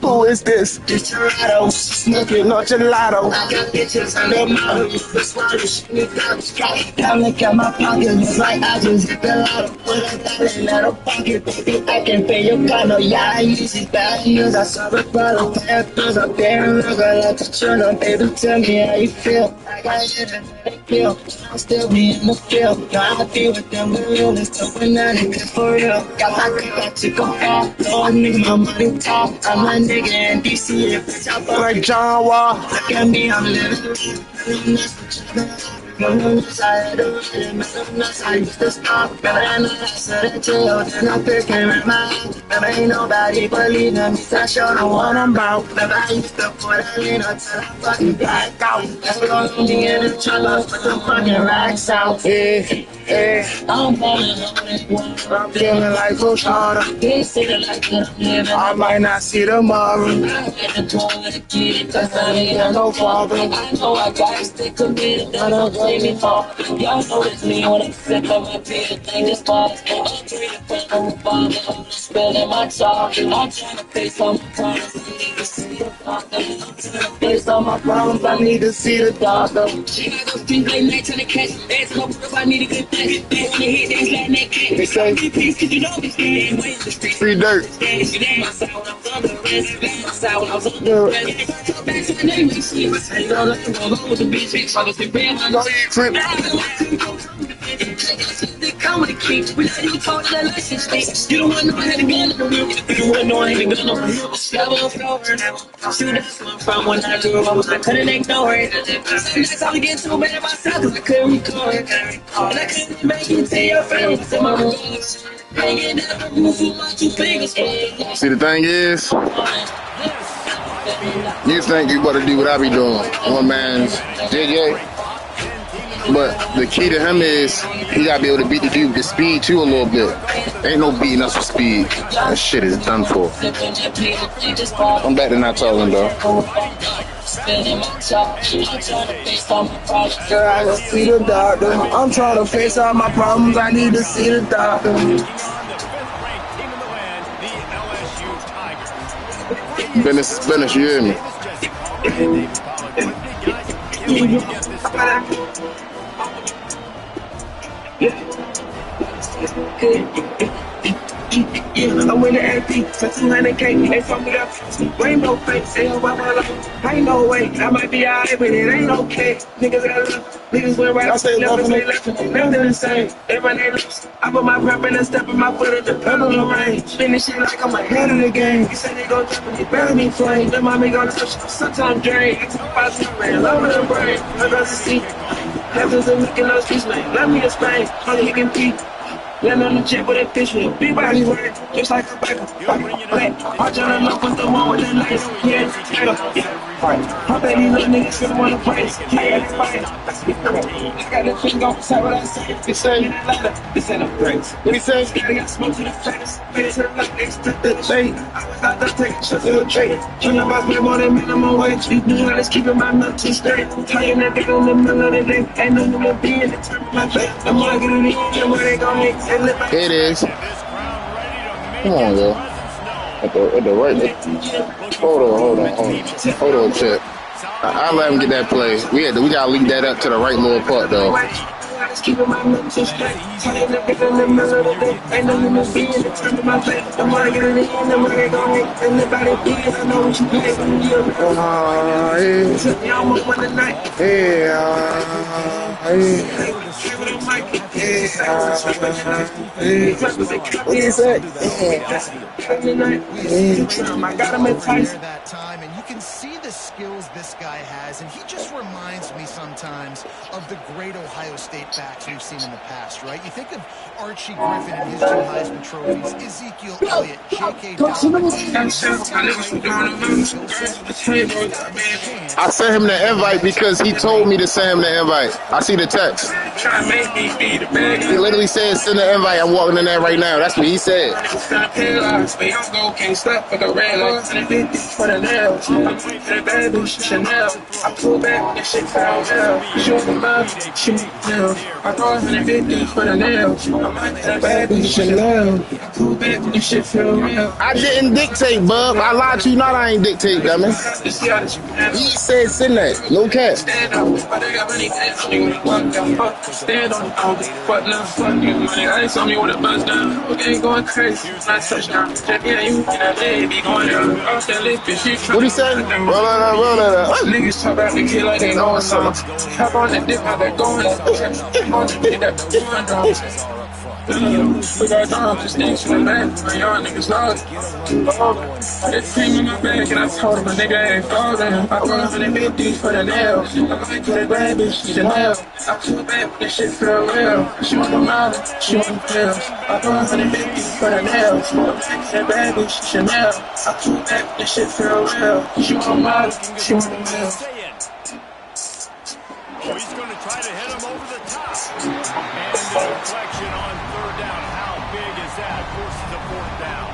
who is this? It's gelato, smoking on gelato. I got bitches under my hood, the swallows, down look at my pocket, looks like I just hit the lotto. Put $1 in out pocket, baby, I can pay your condo. Yeah, I use these bad news, I serve a bottle. Pay bills up there and look like a journal. Baby, tell me how you feel. I got it and let it feel. I'll still be in the field. No, I'll be with them, but real, it's tough when I ain't good for real. Got my got to go far. Lord, nigga, my money talk. I'm a nigga in DC, bitch, I fuck like John Wall. Look at me, I'm living. I used to stop, but I know I said it too. Then I pick him in my house. But ain't nobody believe in me, I sure know what I'm about. But I used to put that in until I fucking black out. That's what I'm me in the trailer, put the fucking racks out. I'm falling on it. I'm feeling like Coach Carter. I might not see tomorrow. I had to go with a kid, cause I ain't got no father. I know I gotta stay committed, that don't blame me for. Y'all know it's me when I'm sick of my beat, thing just falls. I'm free to put on the bottom, I'm spilling my talk. I'm trying to face all my problems, I need to see the doctor. I'm trying to face all my problems, I need to see the doctor. She got those things late night trying to catch. Ask no proof, I need a good thing. When they hit, that's like that cat. They say, free dirt. They come with the key. We let you talk to that license thing. You don't want no head again. You don't want no head again. Shoot, that's where I'm from. When I grew up, I couldn't ignore it. Sometimes I was getting too bad at myself because I couldn't record it. And I couldn't make you tell your friends in my room. See, the thing is, you think you better do what I be doing. One man's JJ. But the key to him is he gotta be able to beat the dude with speed too a little bit. Ain't no beating us with speed. That shit is done for. I'm back to not talking though. Girl, I gotta see the doctor. I'm trying to face all my problems. I need to see the doctor. Business is business, you hear me? Yeah, I'm with the AP, so 200K, they fuck me up. Rainbow face, they over my life. Ain't no way, I might be alright, but it ain't okay. Niggas got love, niggas went right, I say left and say left, nothing the same. They run they lips, I put my prep in and step in my foot at the pedal of rain. Finish it like I'm ahead of the game. You say they gon' drop and they better be flame. Then mommy gon' touch, sometimes drain. I took 5 2 man, love in the brain. I got to see, heavens and looking those streets, man. Let me explain, only you can peep. Land on the jet with a fish with a big body right, just like a biker. I just up with the one with the lights. Yeah, yeah. Alright, I bet these little niggas gonna wanna price. Yeah, fight. I got the finger on the side what I say. It's saying in Atlanta, this ain't a breaks. What he says, gotta get smoke to the face. Face to the left, next to the shade. I was out there taking shots to the trade. Trying to buy me more than minimum wage. You do that, it's keeping my nut too straight. Tying that dick on the middle of the day. Ain't no human being to turn my face. The more I get it in, the more they gon' make. Here it is. Come on, yo. At the right. Hold on, Chip. I'll let him get that play. We gotta leave that up to the right little part, though. Keeping my lips so straight. Telling the bitch in the middle of the day. Ain't no human being to turn my face. The more I get it in, the more they gon' hate. And if I didn't be it, I know what you pay. What do you say? I got him enticed. That time, and you can see the skills this guy has, and he just reminds me sometimes of the great Ohio State backs we've seen in the past, right? You think of Archie Griffin and his 2 Heisman trophies, Ezekiel Elliott, J.K. Dobbins. I sent him the invite because he told me to send him the invite. I see the text. He literally said, send the invite. I'm walking in there right now. That's what he said. Can't stop for the red lights and the for the nails. I'm waiting for the bad bitch, Chanel. I pull back, that shit fell well. She was the mouth, she was down. I throw 150 for the nails. I'm waiting for the bad bitch, Chanel. I pull back, that shit fell well. I didn't dictate, bub. I lied to you, not I ain't dictate, dummy. He said send that. No cap. Stand up, but I got money, stand on the fuck now, fuck you, money. I ain't saw me with a buzz down. Okay, going crazy. Nice touchdown. Yeah, you can be going down. Off that list, bitch. What he say? Roll it up. Niggas talk about the kid like they know something. Hop on that dip, how they going. On the dick, that the one down. We got down, just things from the back. My y'all niggas lost. They came in my bag and I told him a nigga ain't falling. I throw 150 for the nails. I might put a bad bitch, Chanel. I feel bad, but this shit feel real. She want the mouth, she want the pills. I throw 150 for the nails. I might put a bad bitch, Chanel. I feel bad, but this shit feel real. She want the mouth, she want the pills. Oh, he's going to try to hit him over the top. And the deflection on 3rd down. How big is that? Forces a 4th down.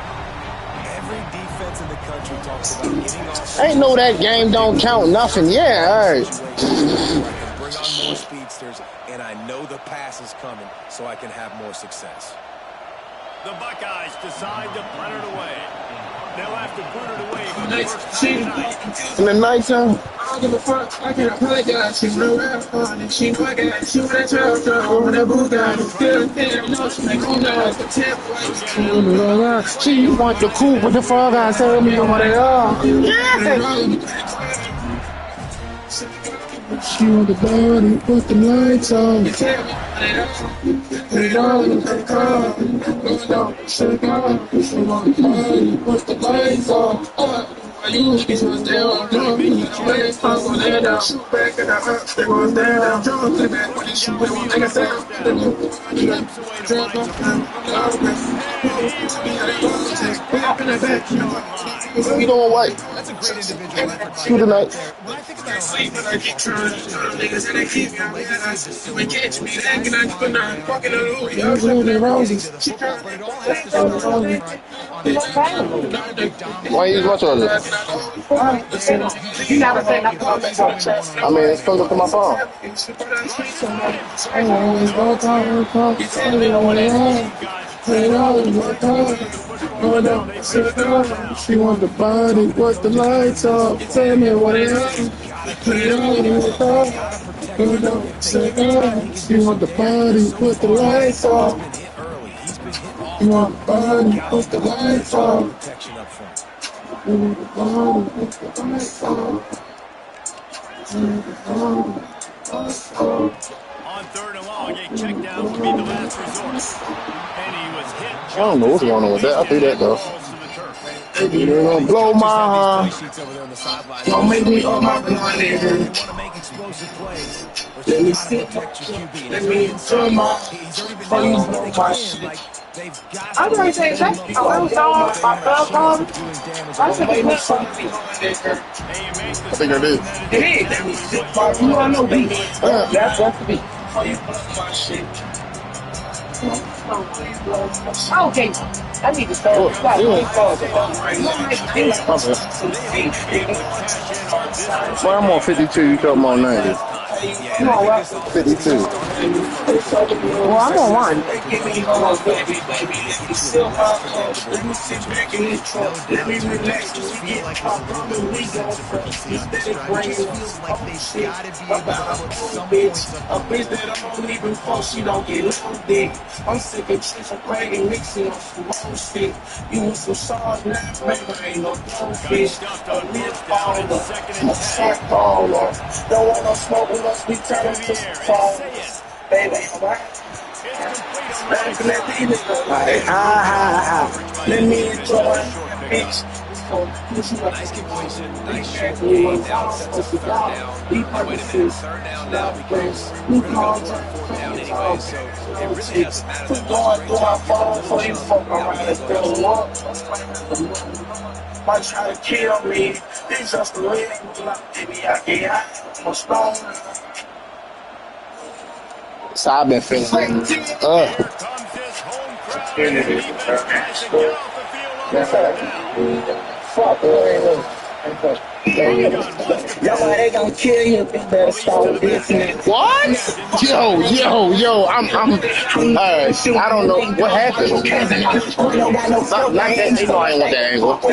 Every defense in the country talks about getting off. Ain't no that game don't count nothing. Yeah, all right. Bring on more speedsters, and I know the pass is coming, so I can have more success. The Buckeyes decide to punt it away. They'll have to put it away. In the nighttime. I don't give a fuck, I can't apologize. She real rap fun and she know I got it. She with that 12 over that Bugatti. Still damn no, she make me know it's the 10 She want the coupe with the frog eyes. Tell me what they are. Yeah. She want the body, put the lights on. Put it on in the car. Go down, shut it down. She want the body, put the lights on. I use these ones down, down. Way I'm gonna lay down. Shoot back and I up, they gon' stand down. Jump to back when they shoot, they won't take a sound. Drop off, we doing white. That's a great individual effort. Shoot tonight. When I think about niggas and they keep me out. You ain't catch me, they ain't gonna keep on fucking a Louis. I was looking at roses. but it all has to start on Why you use much of it? I mean, it's plugged up to my phone. She want the body, put the lights off. Tell me what it is. Put it on in the car. She want the body, put the lights off. He's been hit early. He's been hit You want body, put the lights on. Protection up front. You want the body, put the lights on. On third and long, a check down would be the last resort. And he was hit. I don't know what's going on with that. I think that though. You're gonna blow my Don't make me on my blind. You want to make explosive plays. Let me sit. Let me enjoy my. Before you blow my shit. I'm going to say that. I was on my bell phone. I said, Make something. I think I did. Hey, let me sit. You don't know, baby. That's what to be. Before you blow my shit. okay. I need to start. Well, I'm on 52. You talking about 90? You on what? 52. Well, I'm on one. I'm sick of chicks and bragging, mixing up some wrong shit. You want some sauce, now maybe ain't no goldfish. A lip baller, a sack baller. Don't want no smoke with us, we turn us to some phones. Baby, alright? Let me enjoy bitch. Nice completion. Nice short game down. Sets up third down. Wait a minute. Third down now because we're going to go for fourth down anyway. So it really doesn't matter that much. Might try to kill me. It's just a little baby, I can't hide. I'm strong. So I've been feeling Fuck, y'all, they gonna kill you. They better start listening. what? Yo, I'm I don't know what happened. Not that they know I ain't want that angle. Love the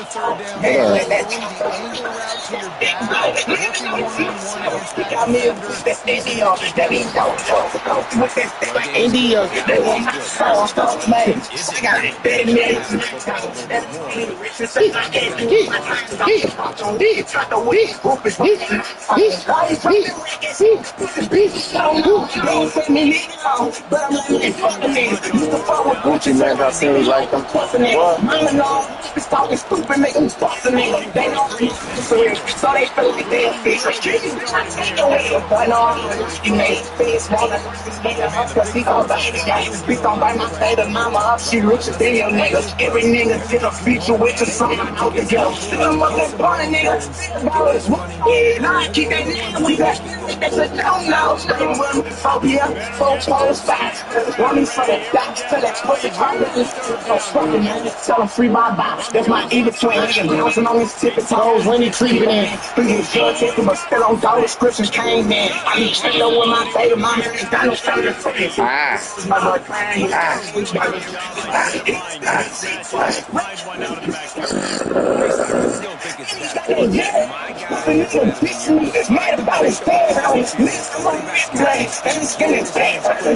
third down. Throwing the angle route to your back. Working one-on-one against that Man, I seem like I'm so they feel like they're fish. But no, he made face while I cause he gon' buy the guy. Bitch gon' buy my baby mama up, she richer than your niggas. Every nigga did a feature with your son out the ghetto. Still up this bunny nigga, $6. Nah, keep that nigga, we got that's a no. Stay with me, phobia, 4 spots. Want me for the dots, till that's what the drop is. No fucking man, tell him free my box. That's my in-between nigga, bouncing on his tippy toes when he creeping in. He's good taking, but still on dog descriptions came in. I be straight up with my baby mama, ain't got no favorite face. My boy crying, it's mad about his dad. I'm skinny bad. They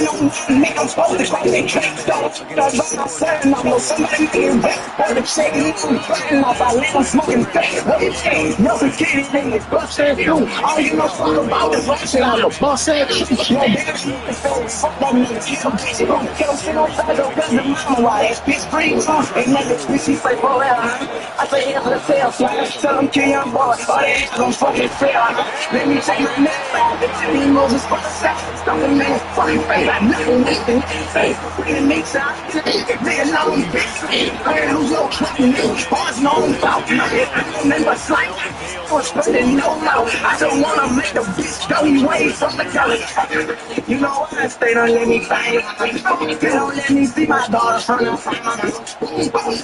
don't make them supposed to cry. They can't stop. That's what I'm saying. I know somebody being back. But the shit is flying off. I let them smoking fast. What it takes. No security niggas busting through. All you know fuck about is rushing on the bus. No bitch. Fuck that nigga. Kill him. She gon' kill him. She gon' try to gun the mama. Why that bitch free? Ain't nothing sweet. She say, bro, I say, yeah, let's say, tell them kill young boy. All that gon' fucking fail. Let me take my neck back. The TV Moses for the sex. Stop the man fucking face. I nothing nothing. Face. Bring the mix out. Nigga know me, bitch. Can't lose no track. Boys know I'm about. Remember slight. For spending no more. I don't wanna make the bitch go away from the gully. You know what? They don't let me bang. They don't let me see my daughter from the front.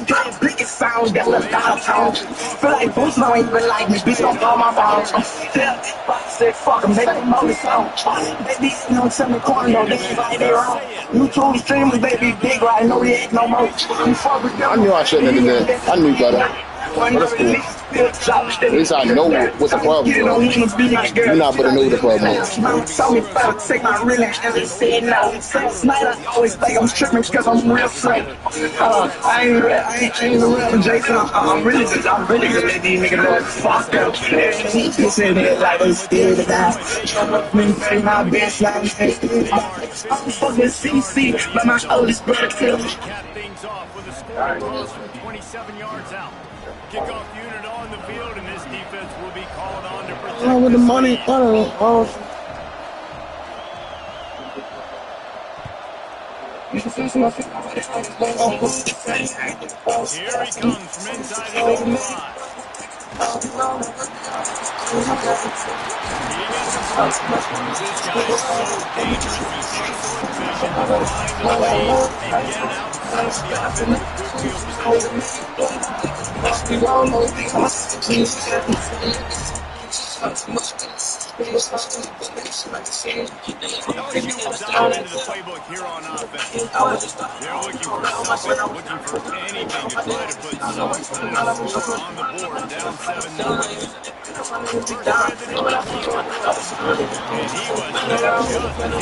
Got the biggest sound that left out of town. Feel like Boots don't even like me. Bitch don't call my bones. Said fuck them, they like motor sound. Baby, you know, tell me corn though, they ain't like they wrong. YouTube streamers, they be big right, no react no more. I knew I shouldn't have did that. I knew better. But that's cool. At least I know what the problem is. You're not gonna know what the problem is. Mama told me if I would take my real and said no. Last night I always think I'm tripping because I'm real slow. I ain't even real Jason. I'm really good at these niggas know fuck up. He said that like they scared to die. Me say my best life. I'm fucking CC, but my oldest brother killed me. Cap things off with a scoring toss from 27 yards out. Kickoff unit on the field, and this defense will be called on to protect With the money, lead. I don't know. Here he comes from inside his own 5. He gets a front. This guy is so dangerous with excellent vision to find the lane and get it outside the offense with good field LSU will dive into the playbook here on offense. They're looking for something, looking for anything to try to put some kind of score on the board, down 7-0. First play of the drive, and he was there just as he was releasing the pass, and it falls to the ground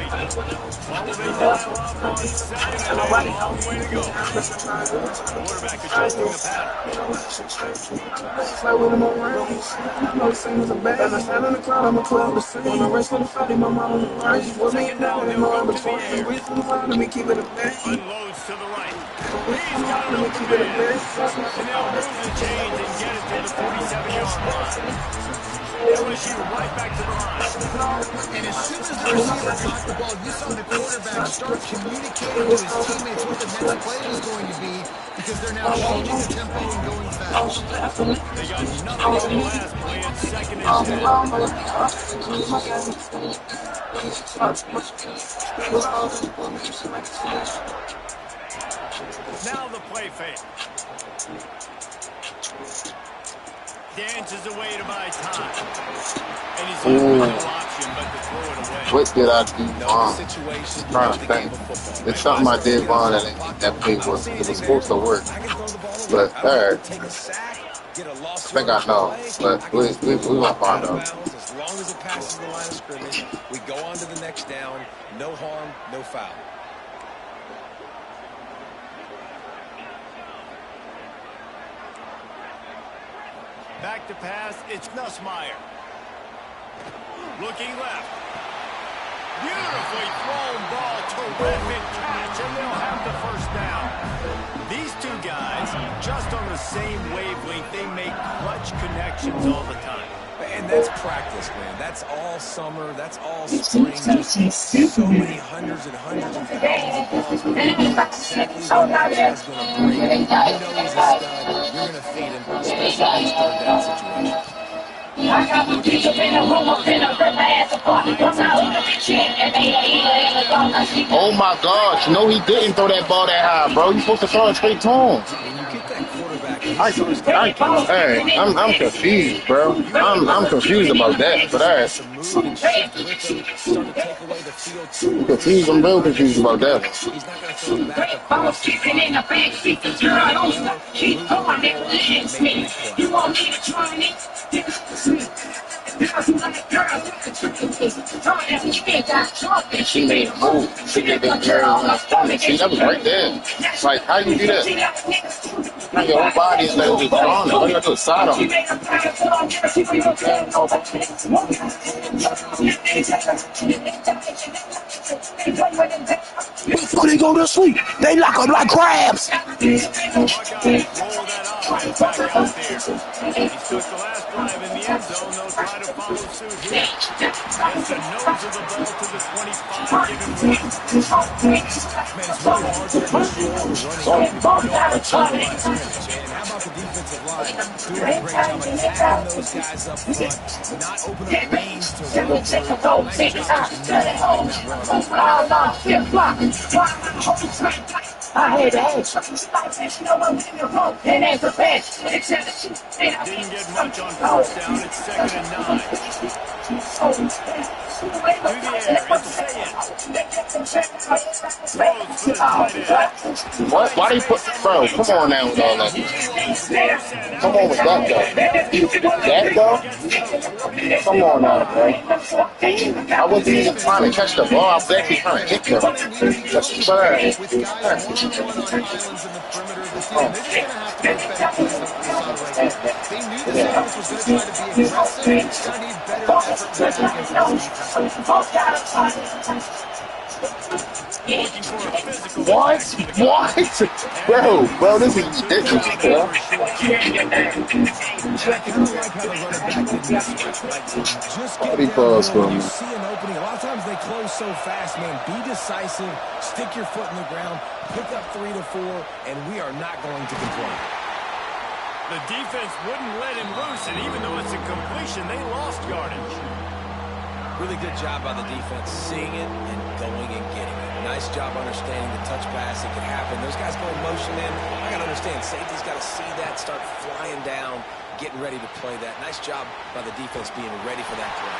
incomplete. What will they dial up on second? And a long way to go. Quarterback adjusting the pattern. Second down, they'll go to the air. Unloads to the right. He's got an open man. And they'll move the chains and get it to the 47-yard line. LSU right back to the line. And as soon as the receiver caught the ball, you saw the quarterback start communicating to his teammates what the next play was going to be because they're now changing the tempo and going fast. They got nothing on the last play. It's 2nd and 10. Now the play fake. Dances away to buy time. And he's looking for no option but to throw it away. What did I do wrong? I'm trying to think. It's something I did wrong that play was supposed to work. But third, I think I know. But we gonna find out. As long as it passes the line of scrimmage, we go on to the next down. No harm, no foul. Back to pass, it's Nussmeier. Looking left. Beautifully thrown ball, terrific catch, and they'll have the first down. These two guys, just on the same wavelength, they make clutch connections all the time. And that's practice, man. That's all summer. That's all spring. Just so many hundreds and hundreds of thousands of balls. Exactly when that guy's going to break. You know he's a stud. You're going to feed him, especially in these third down situations. Oh my gosh, no he didn't throw that ball that high, bro. You're supposed to throw it straight to him. When you get that quarterback, I'm confused, bro. I'm confused about that, but I'm confused, I'm real confused about that. he's not going to throw it back across the She made a move. She did the girl on her stomach. See, that was right there. Like, how you do that? Your whole body is like just drawn. All you gotta do is side on. Before they go to sleep, they lock up like crabs. He took the last drive in the end zone. They'll try to follow suit here. Gets the nose of the ball to the 25, giving one. Man, it's really hard to control the running game. And how about the defensive line doing a great job attacking those guys up front, not opening up lanes to run. Nice job just moving that run. I had to ask. And that's a fact. Didn't get much on first down. It's 2nd and 9. Through the air, it's Sayed. Throws for the tight end. What? Why they put, bro? Come on now with all that. Come on with that though. That though? Come on now, bro. I wasn't even trying to catch the ball. I was actually trying to hit them. That's absurd. With guys one-on-one on islands in the perimeter of the field, they're just going to have to make better plays than what we saw right there. They knew this offense was going to try to be aggressive. They're going to need better effort against this defense. What? Bro, this is ridiculous, bro. I kind of like how the running back did this. Just get downfield when you see an opening. A lot of times they close so fast, man. Be decisive, stick your foot in the ground, pick up 3 to 4, and we are not going to complain. The defense wouldn't let him loose, and even though it's a completion, they lost yardage. Really good job by the defense, seeing it and going and getting it. Nice job understanding the touch pass. It can happen. Those guys go in motion, man. I got to understand. Safety's got to see that, start flying down, getting ready to play that. Nice job by the defense being ready for that play.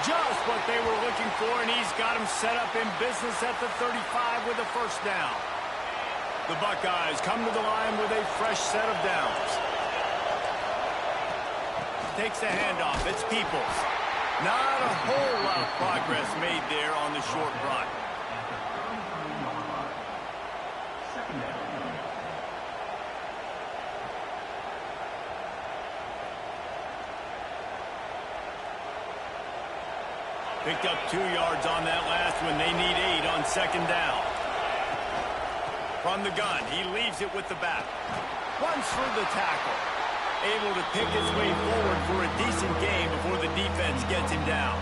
Just what they were looking for, and he's got him set up in business at the 35 with a first down. The Buckeyes come to the line with a fresh set of downs. Takes the handoff. It's Peoples. Not a whole lot of progress made there on the short run. Picked up 2 yards on that last one. They need 8 on 2nd down. From the gun, he leaves it with the back. Runs through the tackle. Able to pick his way forward for a decent game before the defense gets him down.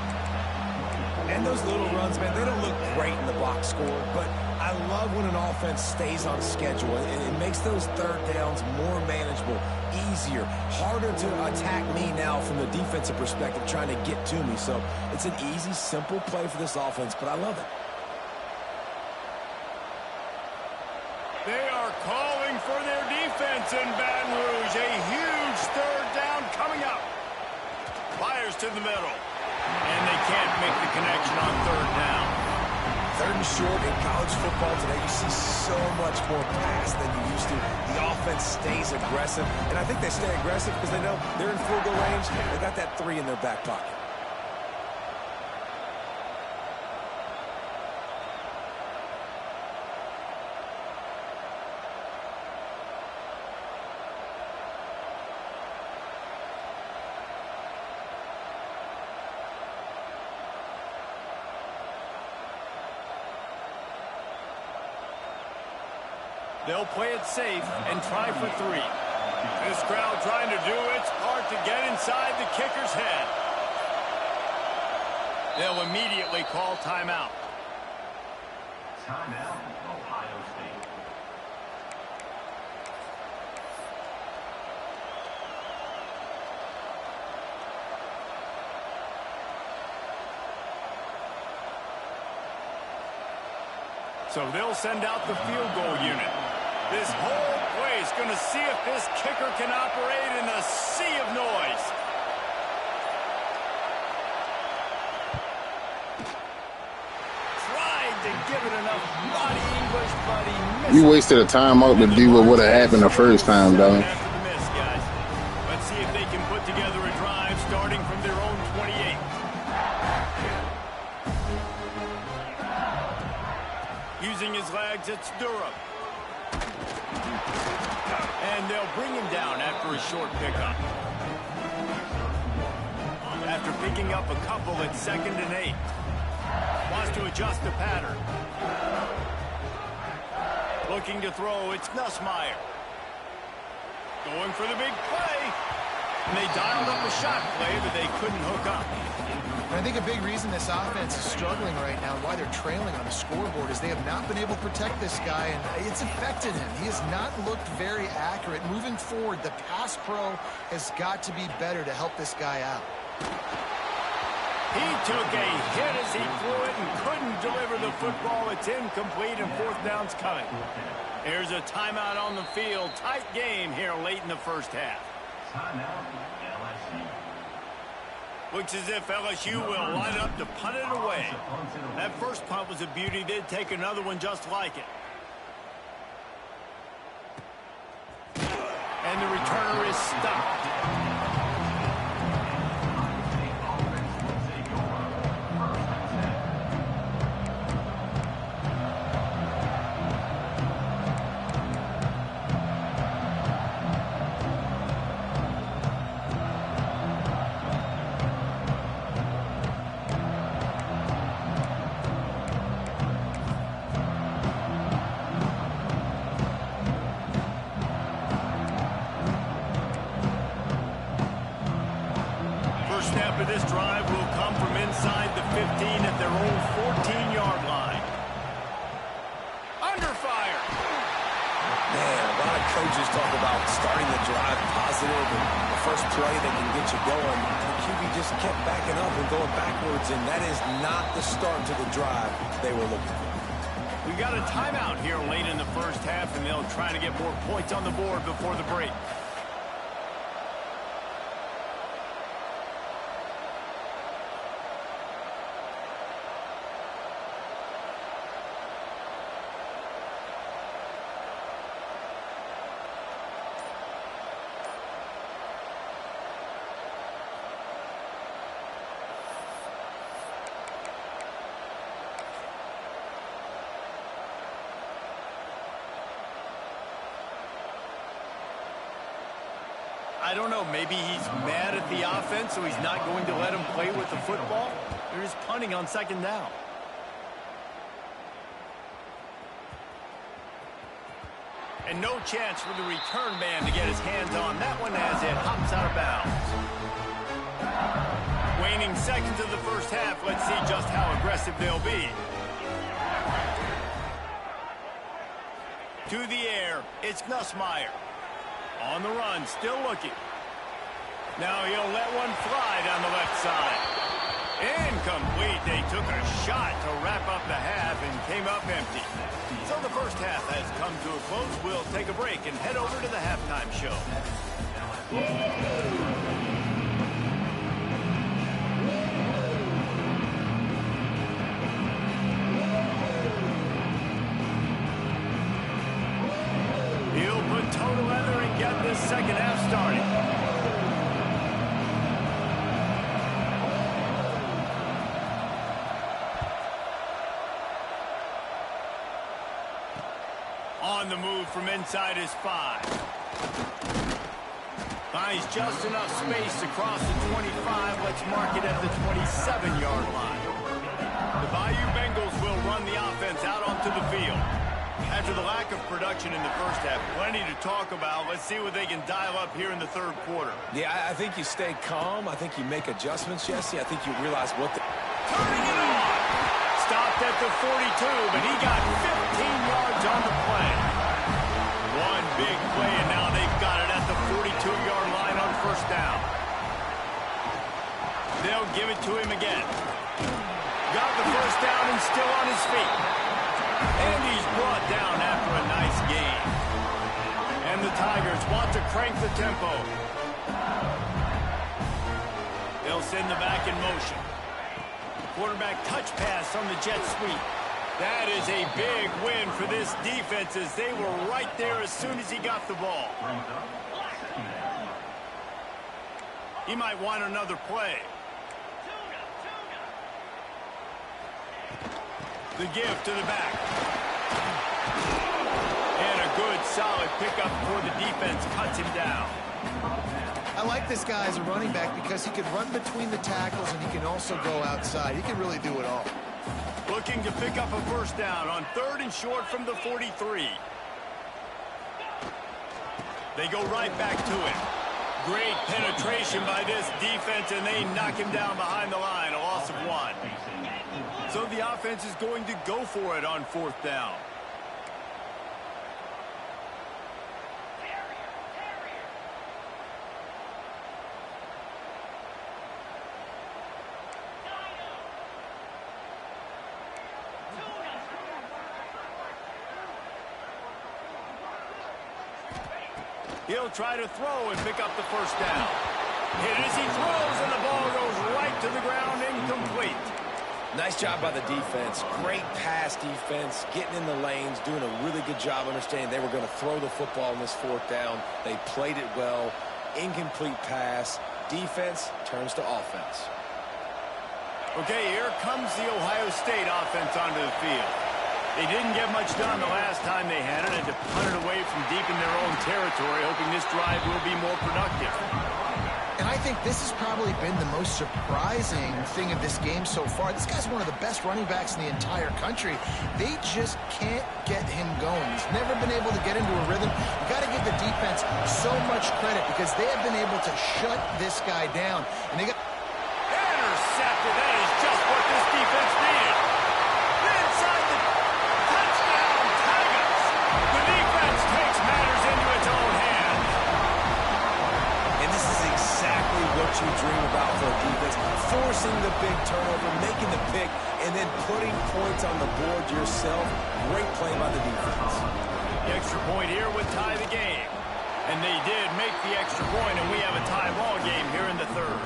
And those little runs, man, they don't look great in the box score, but I love when an offense stays on schedule, and it makes those 3rd downs more manageable, easier, harder to attack me now from the defensive perspective, trying to get to me. So it's an easy, simple play for this offense, but I love it. They are calling for their defense in Baton Rouge. A huge 3rd down coming up. Fires to the middle. And they can't make the connection on 3rd down. 3rd and short in college football today, you see so much more pass than you used to. The offense stays aggressive, and I think they stay aggressive because they know they're in field goal range. They got that 3 in their back pocket. They'll play it safe and try for 3. This crowd trying to do its part to get inside the kicker's head. They'll immediately call timeout. Timeout, Ohio State. So they'll send out the field goal unit. This whole play is going to see if this kicker can operate in a sea of noise. Tried to give it enough body English, but he missed. You wasted a timeout to do what would have happened the first time, though. After the miss, guys. Let's see if they can put together a drive starting from their own 28. Using his legs, it's Durham. And they'll bring him down after a short pickup. After picking up a couple at 2nd and 8. Wants to adjust the pattern. Looking to throw, it's Nussmeier. Going for the big play. And they dialed up a shot play, but they couldn't hook up. I think a big reason this offense is struggling right now and why they're trailing on the scoreboard is they have not been able to protect this guy, and it's affected him. He has not looked very accurate. Moving forward, the pass pro has got to be better to help this guy out. He took a hit as he threw it and couldn't deliver the football. It's incomplete and fourth down's coming. Here's a timeout on the field. Tight game here late in the first half. Looks as if LSU will line up to punt it away. That first punt was a beauty. They'd take another one just like it. And the returner is stopped. Snap of this drive will come from inside the 15 at their own 14-yard line. Under fire. Man, a lot of coaches talk about starting the drive positive and the first play that can get you going. The QB just kept backing up and going backwards, and that is not the start to the drive they were looking for. We got a timeout here late in the first half, and they'll try to get more points on the board before the break. I don't know, maybe he's mad at the offense, so he's not going to let him play with the football. They're just punting on second down. And no chance for the return man to get his hands on that one as it hops out of bounds. Waning seconds of the first half. Let's see just how aggressive they'll be. To the air, it's Nussmeier. On the run, still looking. Now he'll let one fly down the left side. Incomplete. They took a shot to wrap up the half and came up empty. So the first half has come to a close. We'll take a break and head over to the halftime show. He'll put toe to leather and get this second half started. On the move from inside his 5. Finds just enough space to cross the 25. Let's mark it at the 27-yard line. The Bayou Bengals will run the offense out onto the field. After the lack of production in the first half, plenty to talk about. Let's see what they can dial up here in the third quarter. Yeah, I think you stay calm. I think you make adjustments, Jesse. I think you realize what the... Turning it on! Stopped at the 42, but he got 15 yards on the play. One big play, and now they've got it at the 42-yard line on first down. They'll give it to him again. Got the first down and still on his feet. And he's brought down after a nice gain. And the Tigers want to crank the tempo. They'll send the back in motion. Quarterback touch pass on the jet sweep. That is a big win for this defense as they were right there as soon as he got the ball. He might want another play. The give to the back. And a good, solid pickup before the defense cuts him down. I like this guy as a running back because he can run between the tackles and he can also go outside. He can really do it all. Looking to pick up a first down on 3rd and short from the 43. They go right back to it. Great penetration by this defense, and they knock him down behind the line, a loss of 1. So the offense is going to go for it on 4th down. He'll try to throw and pick up the first down. Hit as he throws, and the ball goes right to the ground, incomplete. Nice job by the defense. Great pass defense, getting in the lanes, doing a really good job understanding they were going to throw the football in this fourth down. They played it well. Incomplete pass. Defense turns to offense. Okay, here comes the Ohio State offense onto the field. They didn't get much done the last time they had it, and to punt it away from deep in their own territory, hoping this drive will be more productive. And I think this has probably been the most surprising thing of this game so far. This guy's one of the best running backs in the entire country. They just can't get him going. He's never been able to get into a rhythm. You got to give the defense so much credit because they have been able to shut this guy down. And they got intercepted. That is just what this defense needed. Inside the touchdown Tigers. The defense takes matters into its own hands. And this is exactly what you dream about for a defense. Forcing the big turnover, making the pick, and then putting points on the board yourself. Great play by the defense. The extra point here would tie the game. And they did make the extra point, and we have a tie ball game here in the third.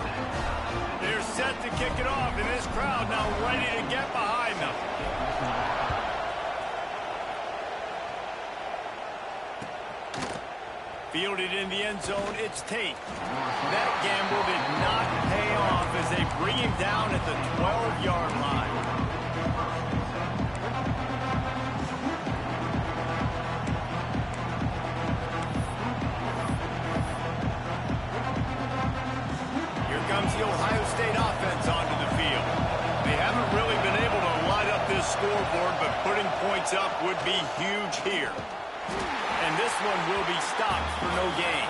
They're set to kick it off, and this crowd now ready to get behind them. Fielded in the end zone, it's Tate. That gamble did not pay off as they bring him down at the 12-yard line. Here comes the Ohio State offense onto the field. They haven't really been able to light up this scoreboard, but putting points up would be huge here. And this one will be stopped for no gain.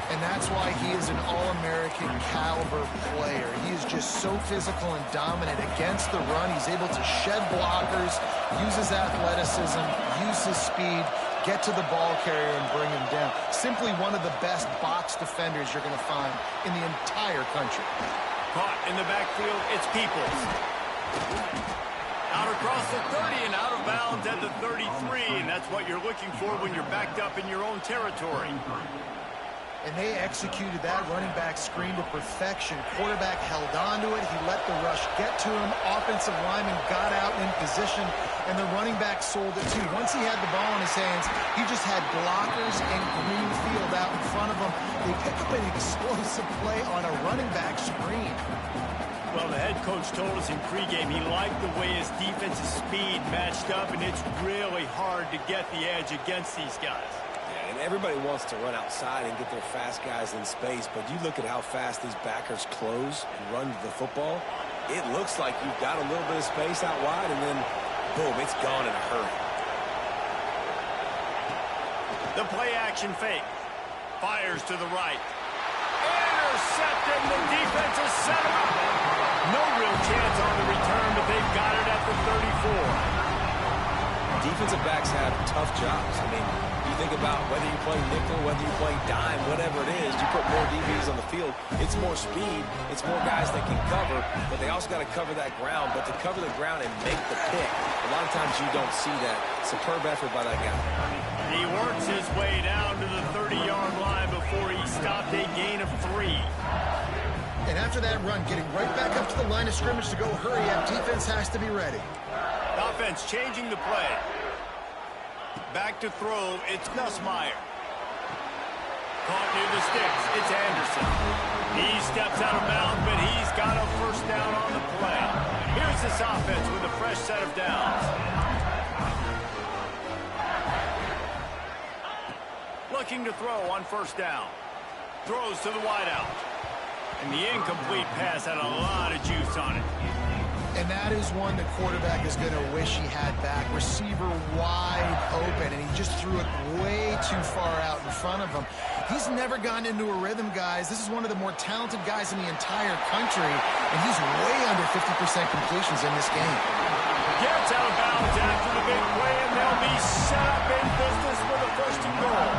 And that's why he is an All-American caliber player. He is just so physical and dominant against the run. He's able to shed blockers, use his athleticism, use his speed, get to the ball carrier and bring him down. Simply one of the best box defenders you're going to find in the entire country. Caught in the backfield, it's Peoples. Out across the 30 and out of bounds at the 33, and that's what you're looking for when you're backed up in your own territory. And they executed that running back screen to perfection. Quarterback held on to it. He let the rush get to him. Offensive lineman got out in position, and the running back sold it too. Once he had the ball in his hands, he just had blockers and green field out in front of him. They pick up an explosive play on a running back screen. Well, the head coach told us in pregame he liked the way his defensive speed matched up, and it's really hard to get the edge against these guys. Yeah, and everybody wants to run outside and get their fast guys in space, but you look at how fast these backers close and run the football, it looks like you've got a little bit of space out wide, and then, boom, it's gone in a hurry. The play-action fake. Fires to the right. Intercepted, the defense is set up. No real chance on the return, but they've got it at the 34. Defensive backs have tough jobs. I mean, you think about whether you play nickel, whether you play dime, whatever it is, you put more DBs on the field. It's more speed. It's more guys that can cover, but they also got to cover that ground. But to cover the ground and make the pick, a lot of times you don't see that. Superb effort by that guy. He works his way down to the 30-yard line before he stopped a gain of 3. And after that run, getting right back up to the line of scrimmage to go hurry up, defense has to be ready. Offense changing the play. Back to throw, it's Nussmeier. Caught near the sticks, it's Anderson. He steps out of bounds, but he's got a first down on the play. Here's this offense with a fresh set of downs. Looking to throw on first down. Throws to the wideout. And the incomplete pass had a lot of juice on it. And that is one the quarterback is going to wish he had back. Receiver wide open, and he just threw it way too far out in front of him. He's never gotten into a rhythm, guys. This is one of the more talented guys in the entire country, and he's way under 50% completions in this game. Gets out of bounds after the big play, and they'll be set up in business with a first and goal.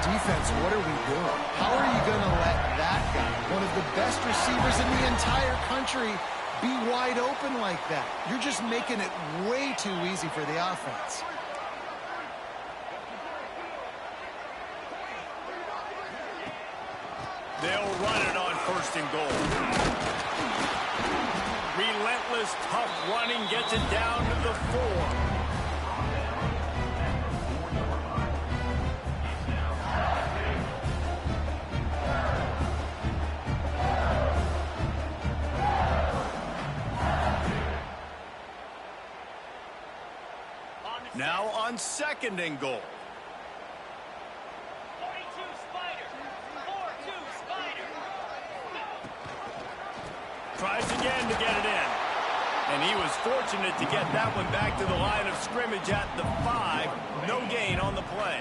Defense, what are we doing? How are you going to let that guy, one of the best receivers in the entire country, be wide open like that? You're just making it way too easy for the offense. They'll run it on 1st and goal. Relentless, tough running gets it down to the 4. Now on 2nd and goal. 42 Spider. 4-2 Spider. Tries again to get it in. And he was fortunate to get that one back to the line of scrimmage at the 5. No gain on the play.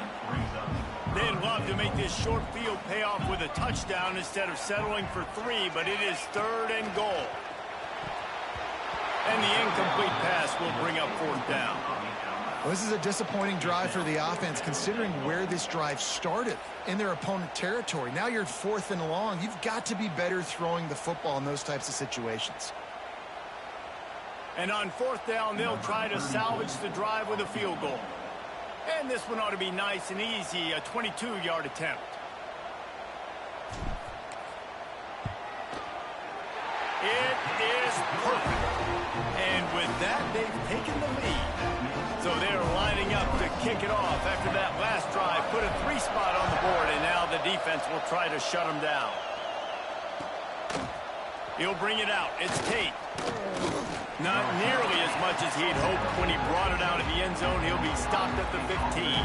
They'd love to make this short field pay off with a touchdown instead of settling for 3, but it is 3rd and goal. And the incomplete pass will bring up 4th down. Well, this is a disappointing drive for the offense, considering where this drive started, in their opponent territory. Now you're 4th and long. You've got to be better throwing the football in those types of situations. And on 4th down, they'll try to salvage the drive with a field goal. And this one ought to be nice and easy, a 22-yard attempt. It is perfect. And with that, they've taken the lead. So they're lining up to kick it off after that last drive. Put a 3 spot on the board, and now the defense will try to shut them down. He'll bring it out. It's Tate. Not nearly as much as he'd hoped when he brought it out of the end zone. He'll be stopped at the 15.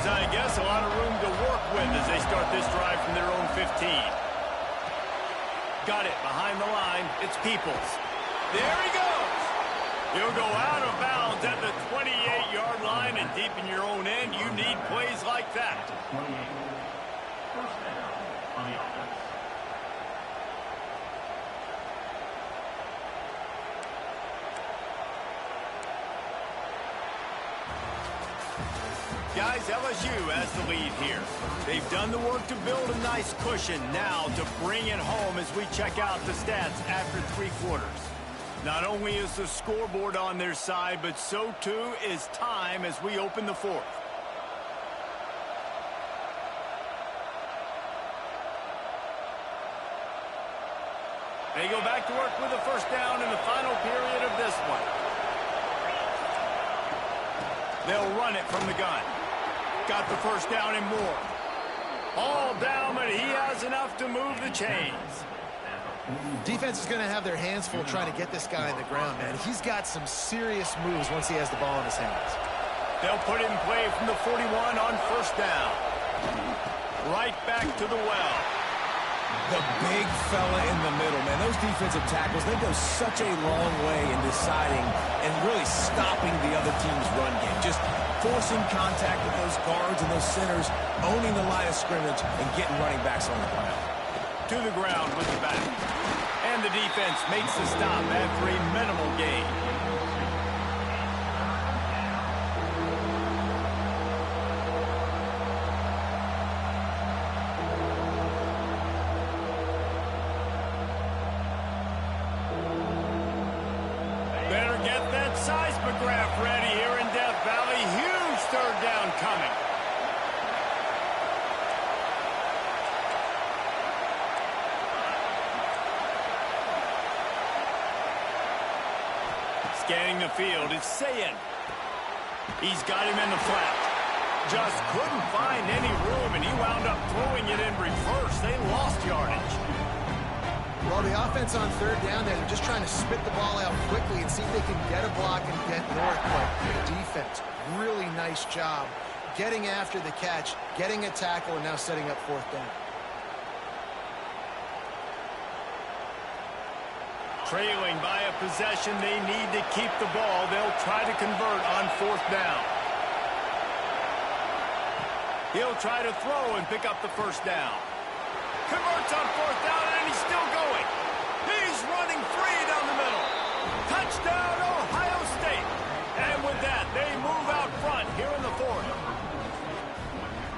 I guess a lot of room to work with as they start this drive from their own 15. Got it behind the line. It's Peoples. There he goes. He'll go out of bounds at the 28-yard line, and deep in your own end, you need plays like that. 28. First down on the offense. Guys, LSU has the lead here. They've done the work to build a nice cushion. Now to bring it home as we check out the stats after 3 quarters. Not only is the scoreboard on their side, but so too is time as we open the 4th. They go back to work with a 1st down in the final period of this one. They'll run it from the gun. Got the 1st down and more. All down, but he has enough to move the chains. Defense is going to have their hands full trying to get this guy on the ground, man. He's got some serious moves once he has the ball in his hands. They'll put it in play from the 41 on 1st down. Right back to the well. The big fella in the middle, man. Those defensive tackles, they go such a long way in deciding and really stopping the other team's run game. Just forcing contact with those guards and those centers, owning the line of scrimmage, and getting running backs on the ground. To the ground with the back. And the defense makes the stop after a minimal gain. Better get that seismograph ready here in Death Valley. Huge 3rd down coming. Scanning the field, it's Sayin. He's got him in the flat. Just couldn't find any room, and he wound up throwing it in reverse. They lost yardage. Well, the offense on 3rd down, they're just trying to spit the ball out quickly and see if they can get a block and get north. But the defense, really nice job getting after the catch, getting a tackle, and now setting up 4th down. Trailing by a possession, they need to keep the ball. They'll try to convert on 4th down. He'll try to throw and pick up the 1st down. Converts on 4th down, and he's still going. He's running free down the middle. Touchdown, Ohio State. And with that, they move out front here in the 4th.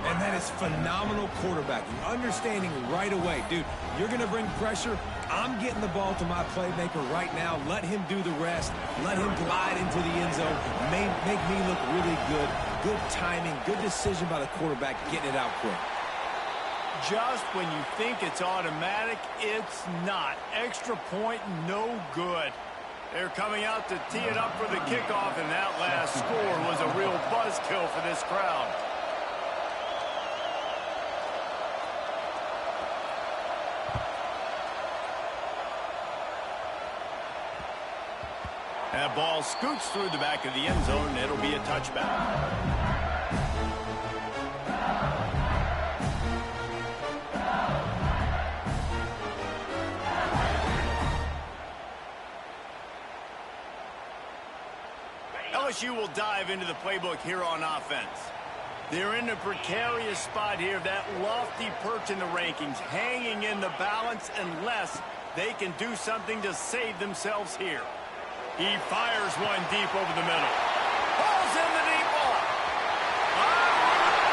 And And that is phenomenal quarterbacking, understanding right away, dude, you're going to bring pressure. I'm getting the ball to my playmaker right now. Let him do the rest. Let him glide into the end zone. Make me look really good. Good timing, good decision by the quarterback, getting it out quick. Just when you think it's automatic, it's not. Extra point, no good. They're coming out to tee it up for the kickoff, and that last score was a real buzzkill for this crowd. That ball scoots through the back of the end zone, and it'll be a touchback. LSU will dive into the playbook here on offense. They're in a precarious spot here, that lofty perch in the rankings, hanging in the balance unless they can do something to save themselves here. He fires one deep over the middle. Balls in the deep ball.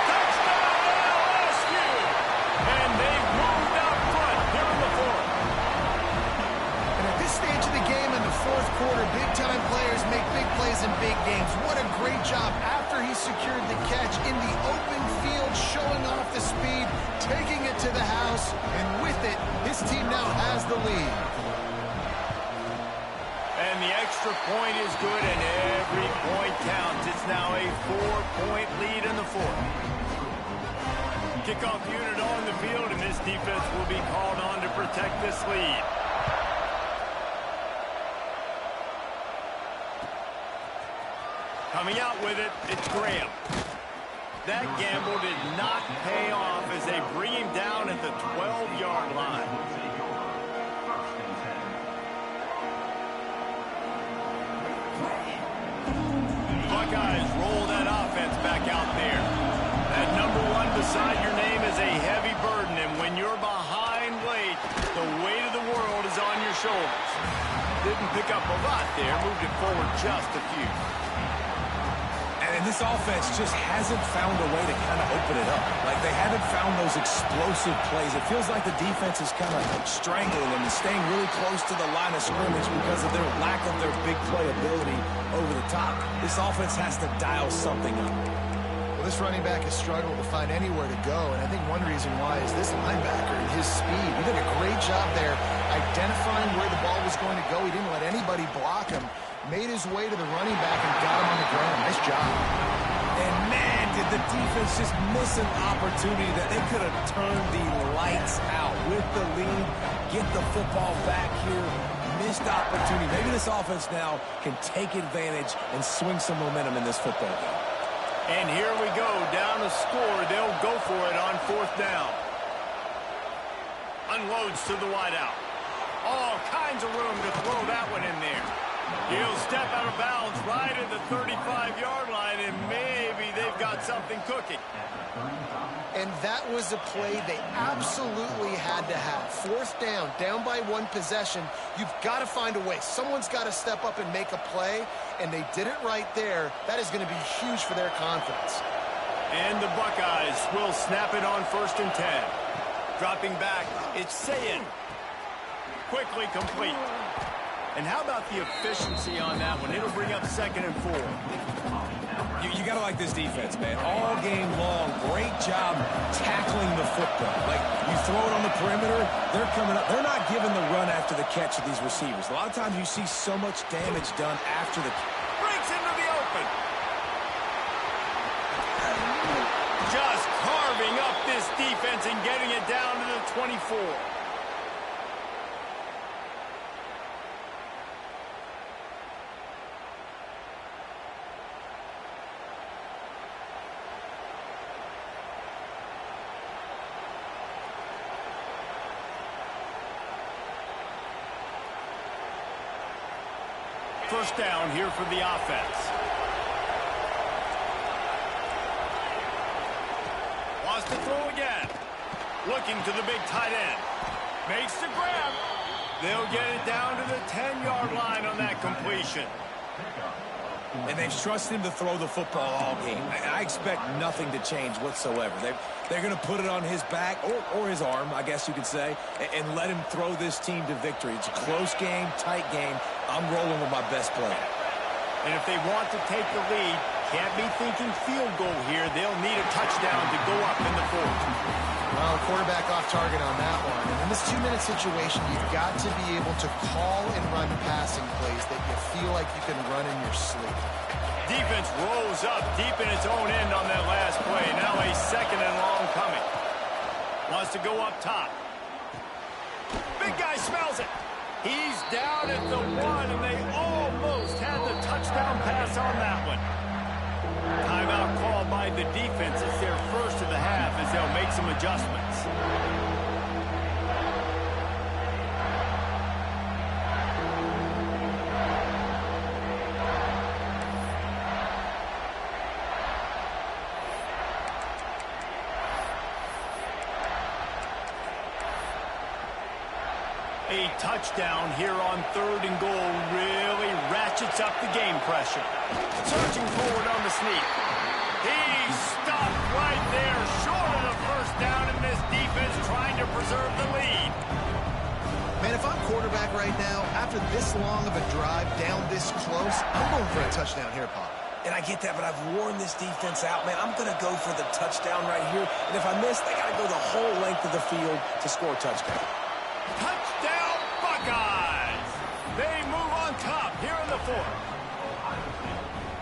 Touchdown LSU! And they've moved out front here in the fourth. And at this stage of the game in the fourth quarter, big-time players make big plays in big games. What a great job after he secured the catch in the open field, showing off the speed, taking it to the house, and with it, his team now has the lead. And the extra point is good, and every point counts. It's now a 4-point lead in the fourth. Kickoff unit on the field, and this defense will be called on to protect this lead. Coming out with it, it's Graham. That gamble did not pay off as they bring him down at the 12-yard line. Buckeyes roll that offense back out there. That number one beside your name is a heavy burden, and when you're behind late, the weight of the world is on your shoulders. Didn't pick up a lot there, moved it forward just a few. And this offense just hasn't found a way to kind of open it up. Like, they haven't found those explosive plays. It feels like the defense is kind of strangling them and staying really close to the line of scrimmage because of their lack of their big play ability over the top. This offense has to dial something up. Well, this running back has struggled to find anywhere to go, and I think one reason why is this linebacker and his speed. He did a great job there identifying where the ball was going to go. He didn't let anybody block him. Made his way to the running back and got him on the ground. Nice job. And, man, did the defense just miss an opportunity that they could have turned the lights out with the lead, get the football back here. Missed opportunity. Maybe this offense now can take advantage and swing some momentum in this football game. And here we go, down a score. They'll go for it on fourth down. Unloads to the wideout. All kinds of room to throw that one in there. He'll step out of bounds right at the 35-yard line, and maybe they've got something cooking. And that was a play they absolutely had to have. Fourth down, down by one possession. You've got to find a way. Someone's got to step up and make a play, and they did it right there. That is going to be huge for their confidence. And the Buckeyes will snap it on 1st and 10. Dropping back, it's Sayin. Quickly complete. And how about the efficiency on that one? It'll bring up 2nd and 4. You got to like this defense, man. All game long, great job tackling the football. Like, you throw it on the perimeter, they're coming up. They're not giving the run after the catch of these receivers. A lot of times you see so much damage done after the breaks into the open. Just carving up this defense and getting it down to the 24. First down here for the offense. Wants to throw again. Looking to the big tight end. Makes the grab. They'll get it down to the 10-yard line on that completion. And they've trusted him to throw the football all game. I expect nothing to change whatsoever. They're going to put it on his back, or his arm, I guess you could say, and let him throw this team to victory. It's a close game, tight game. I'm rolling with my best player. And if they want to take the lead, can't be thinking field goal here. They'll need a touchdown to go up in the fourth. Well, quarterback off target on that one. And in this 2-minute situation, you've got to be able to call and run passing plays that you feel like you can run in your sleep. Defense rolls up deep in its own end on that last play. Now a second and long coming. Wants to go up top. Big guy smells it. He's down at the 1, and they almost had the touchdown pass on that one. Timeout called by the defense. It's their first of the half as they'll make some adjustments. A touchdown here on 3rd and goal really ratchets up the game pressure. Surging forward on the sneak. He's stopped right there, short of the first down, and this defense trying to preserve the lead. Man, if I'm quarterback right now, after this long of a drive down this close, I'm going for a touchdown here, Pop. And I get that, but I've worn this defense out, man. I'm going to go for the touchdown right here. And if I miss, they got to go the whole length of the field to score a touchdown. Touchdown, Buckeyes! They move on top here in the fourth.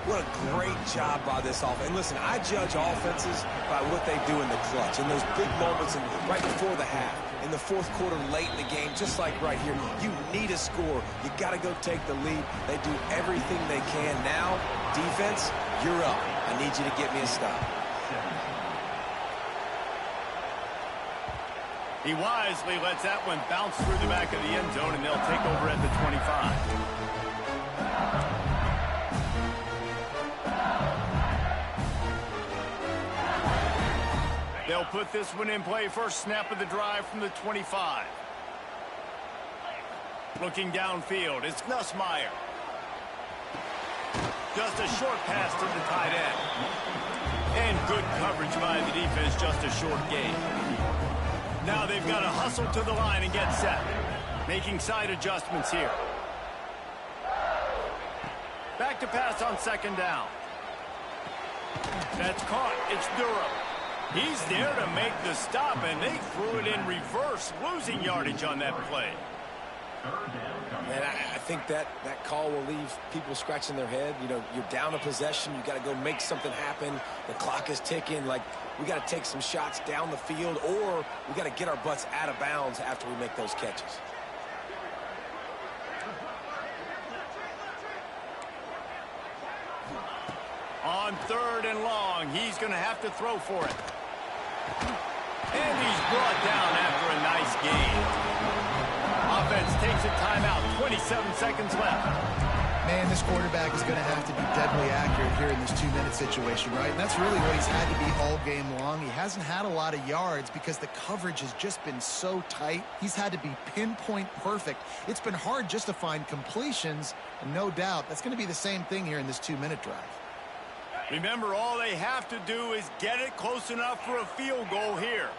What a great job by this offense. And listen, I judge offenses by what they do in the clutch. In those big moments right before the half, in the fourth quarter, late in the game, just like right here, you need a score. You got to go take the lead. They do everything they can. Now, defense, you're up. I need you to get me a stop. He wisely lets that one bounce through the back of the end zone, and they'll take over at the 25. They'll put this one in play. First snap of the drive from the 25. Looking downfield, it's Nussmeier. Just a short pass to the tight end. And good coverage by the defense, just a short gain. Now they've got to hustle to the line and get set. Making side adjustments here. Back to pass on 2nd down. That's caught. It's Durham. He's there to make the stop, and they threw it in reverse, losing yardage on that play. Man, I think that call will leave people scratching their head. You know, you're down a possession. You got to go make something happen. The clock is ticking. Like, we got to take some shots down the field, or we got to get our butts out of bounds after we make those catches. On 3rd and long, he's going to have to throw for it. And he's brought down after a nice gain. Offense takes a timeout, 27 seconds left. Man, this quarterback is going to have to be deadly accurate here in this 2-minute situation, right? And that's really what he's had to be all game long. He hasn't had a lot of yards because the coverage has just been so tight. He's had to be pinpoint perfect. It's been hard just to find completions, and no doubt that's going to be the same thing here in this 2-minute drive. Remember, all they have to do is get it close enough for a field goal here.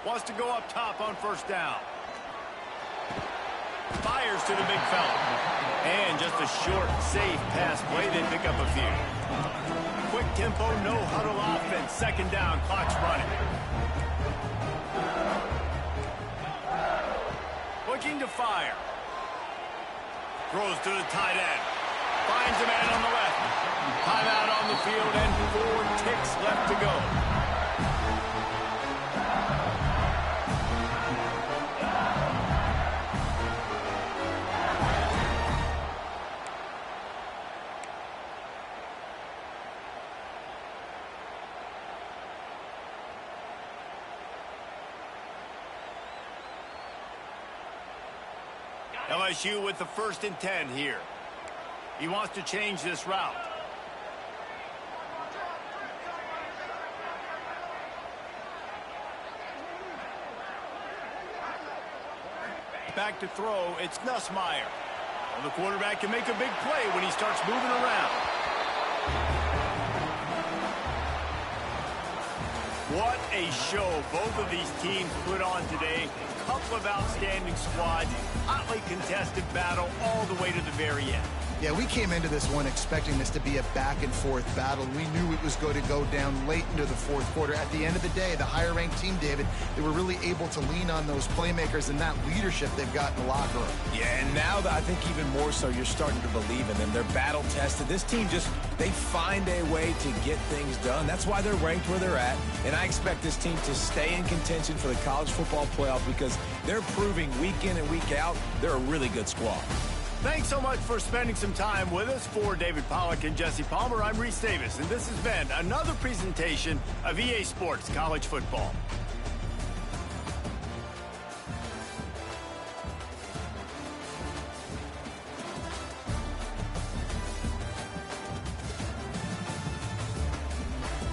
Wants to go up top on 1st down. Fires to the big fella. And just a short, safe pass play. They pick up a few. Quick tempo, no huddle offense. 2nd down, clock's running. Looking to fire. Throws to the tight end. Finds a man on the left. Timeout on the field, and 4 ticks left to go. LSU with the 1st and 10 here. He wants to change this route. Back to throw, it's Nussmeier. Well, the quarterback can make a big play when he starts moving around. What a show both of these teams put on today. A couple of outstanding squads, hotly contested battle all the way to the very end. Yeah, we came into this one expecting this to be a back-and-forth battle. We knew it was going to go down late into the fourth quarter. At the end of the day, the higher-ranked team, David, they were really able to lean on those playmakers and that leadership they've got in the locker room. Yeah, and now I think even more so, you're starting to believe in them. They're battle-tested. This team they find a way to get things done. That's why they're ranked where they're at. And I expect this team to stay in contention for the college football playoff because they're proving week in and week out they're a really good squad. Thanks so much for spending some time with us. For David Pollack and Jesse Palmer, I'm Reese Davis, and this has been another presentation of EA Sports College Football.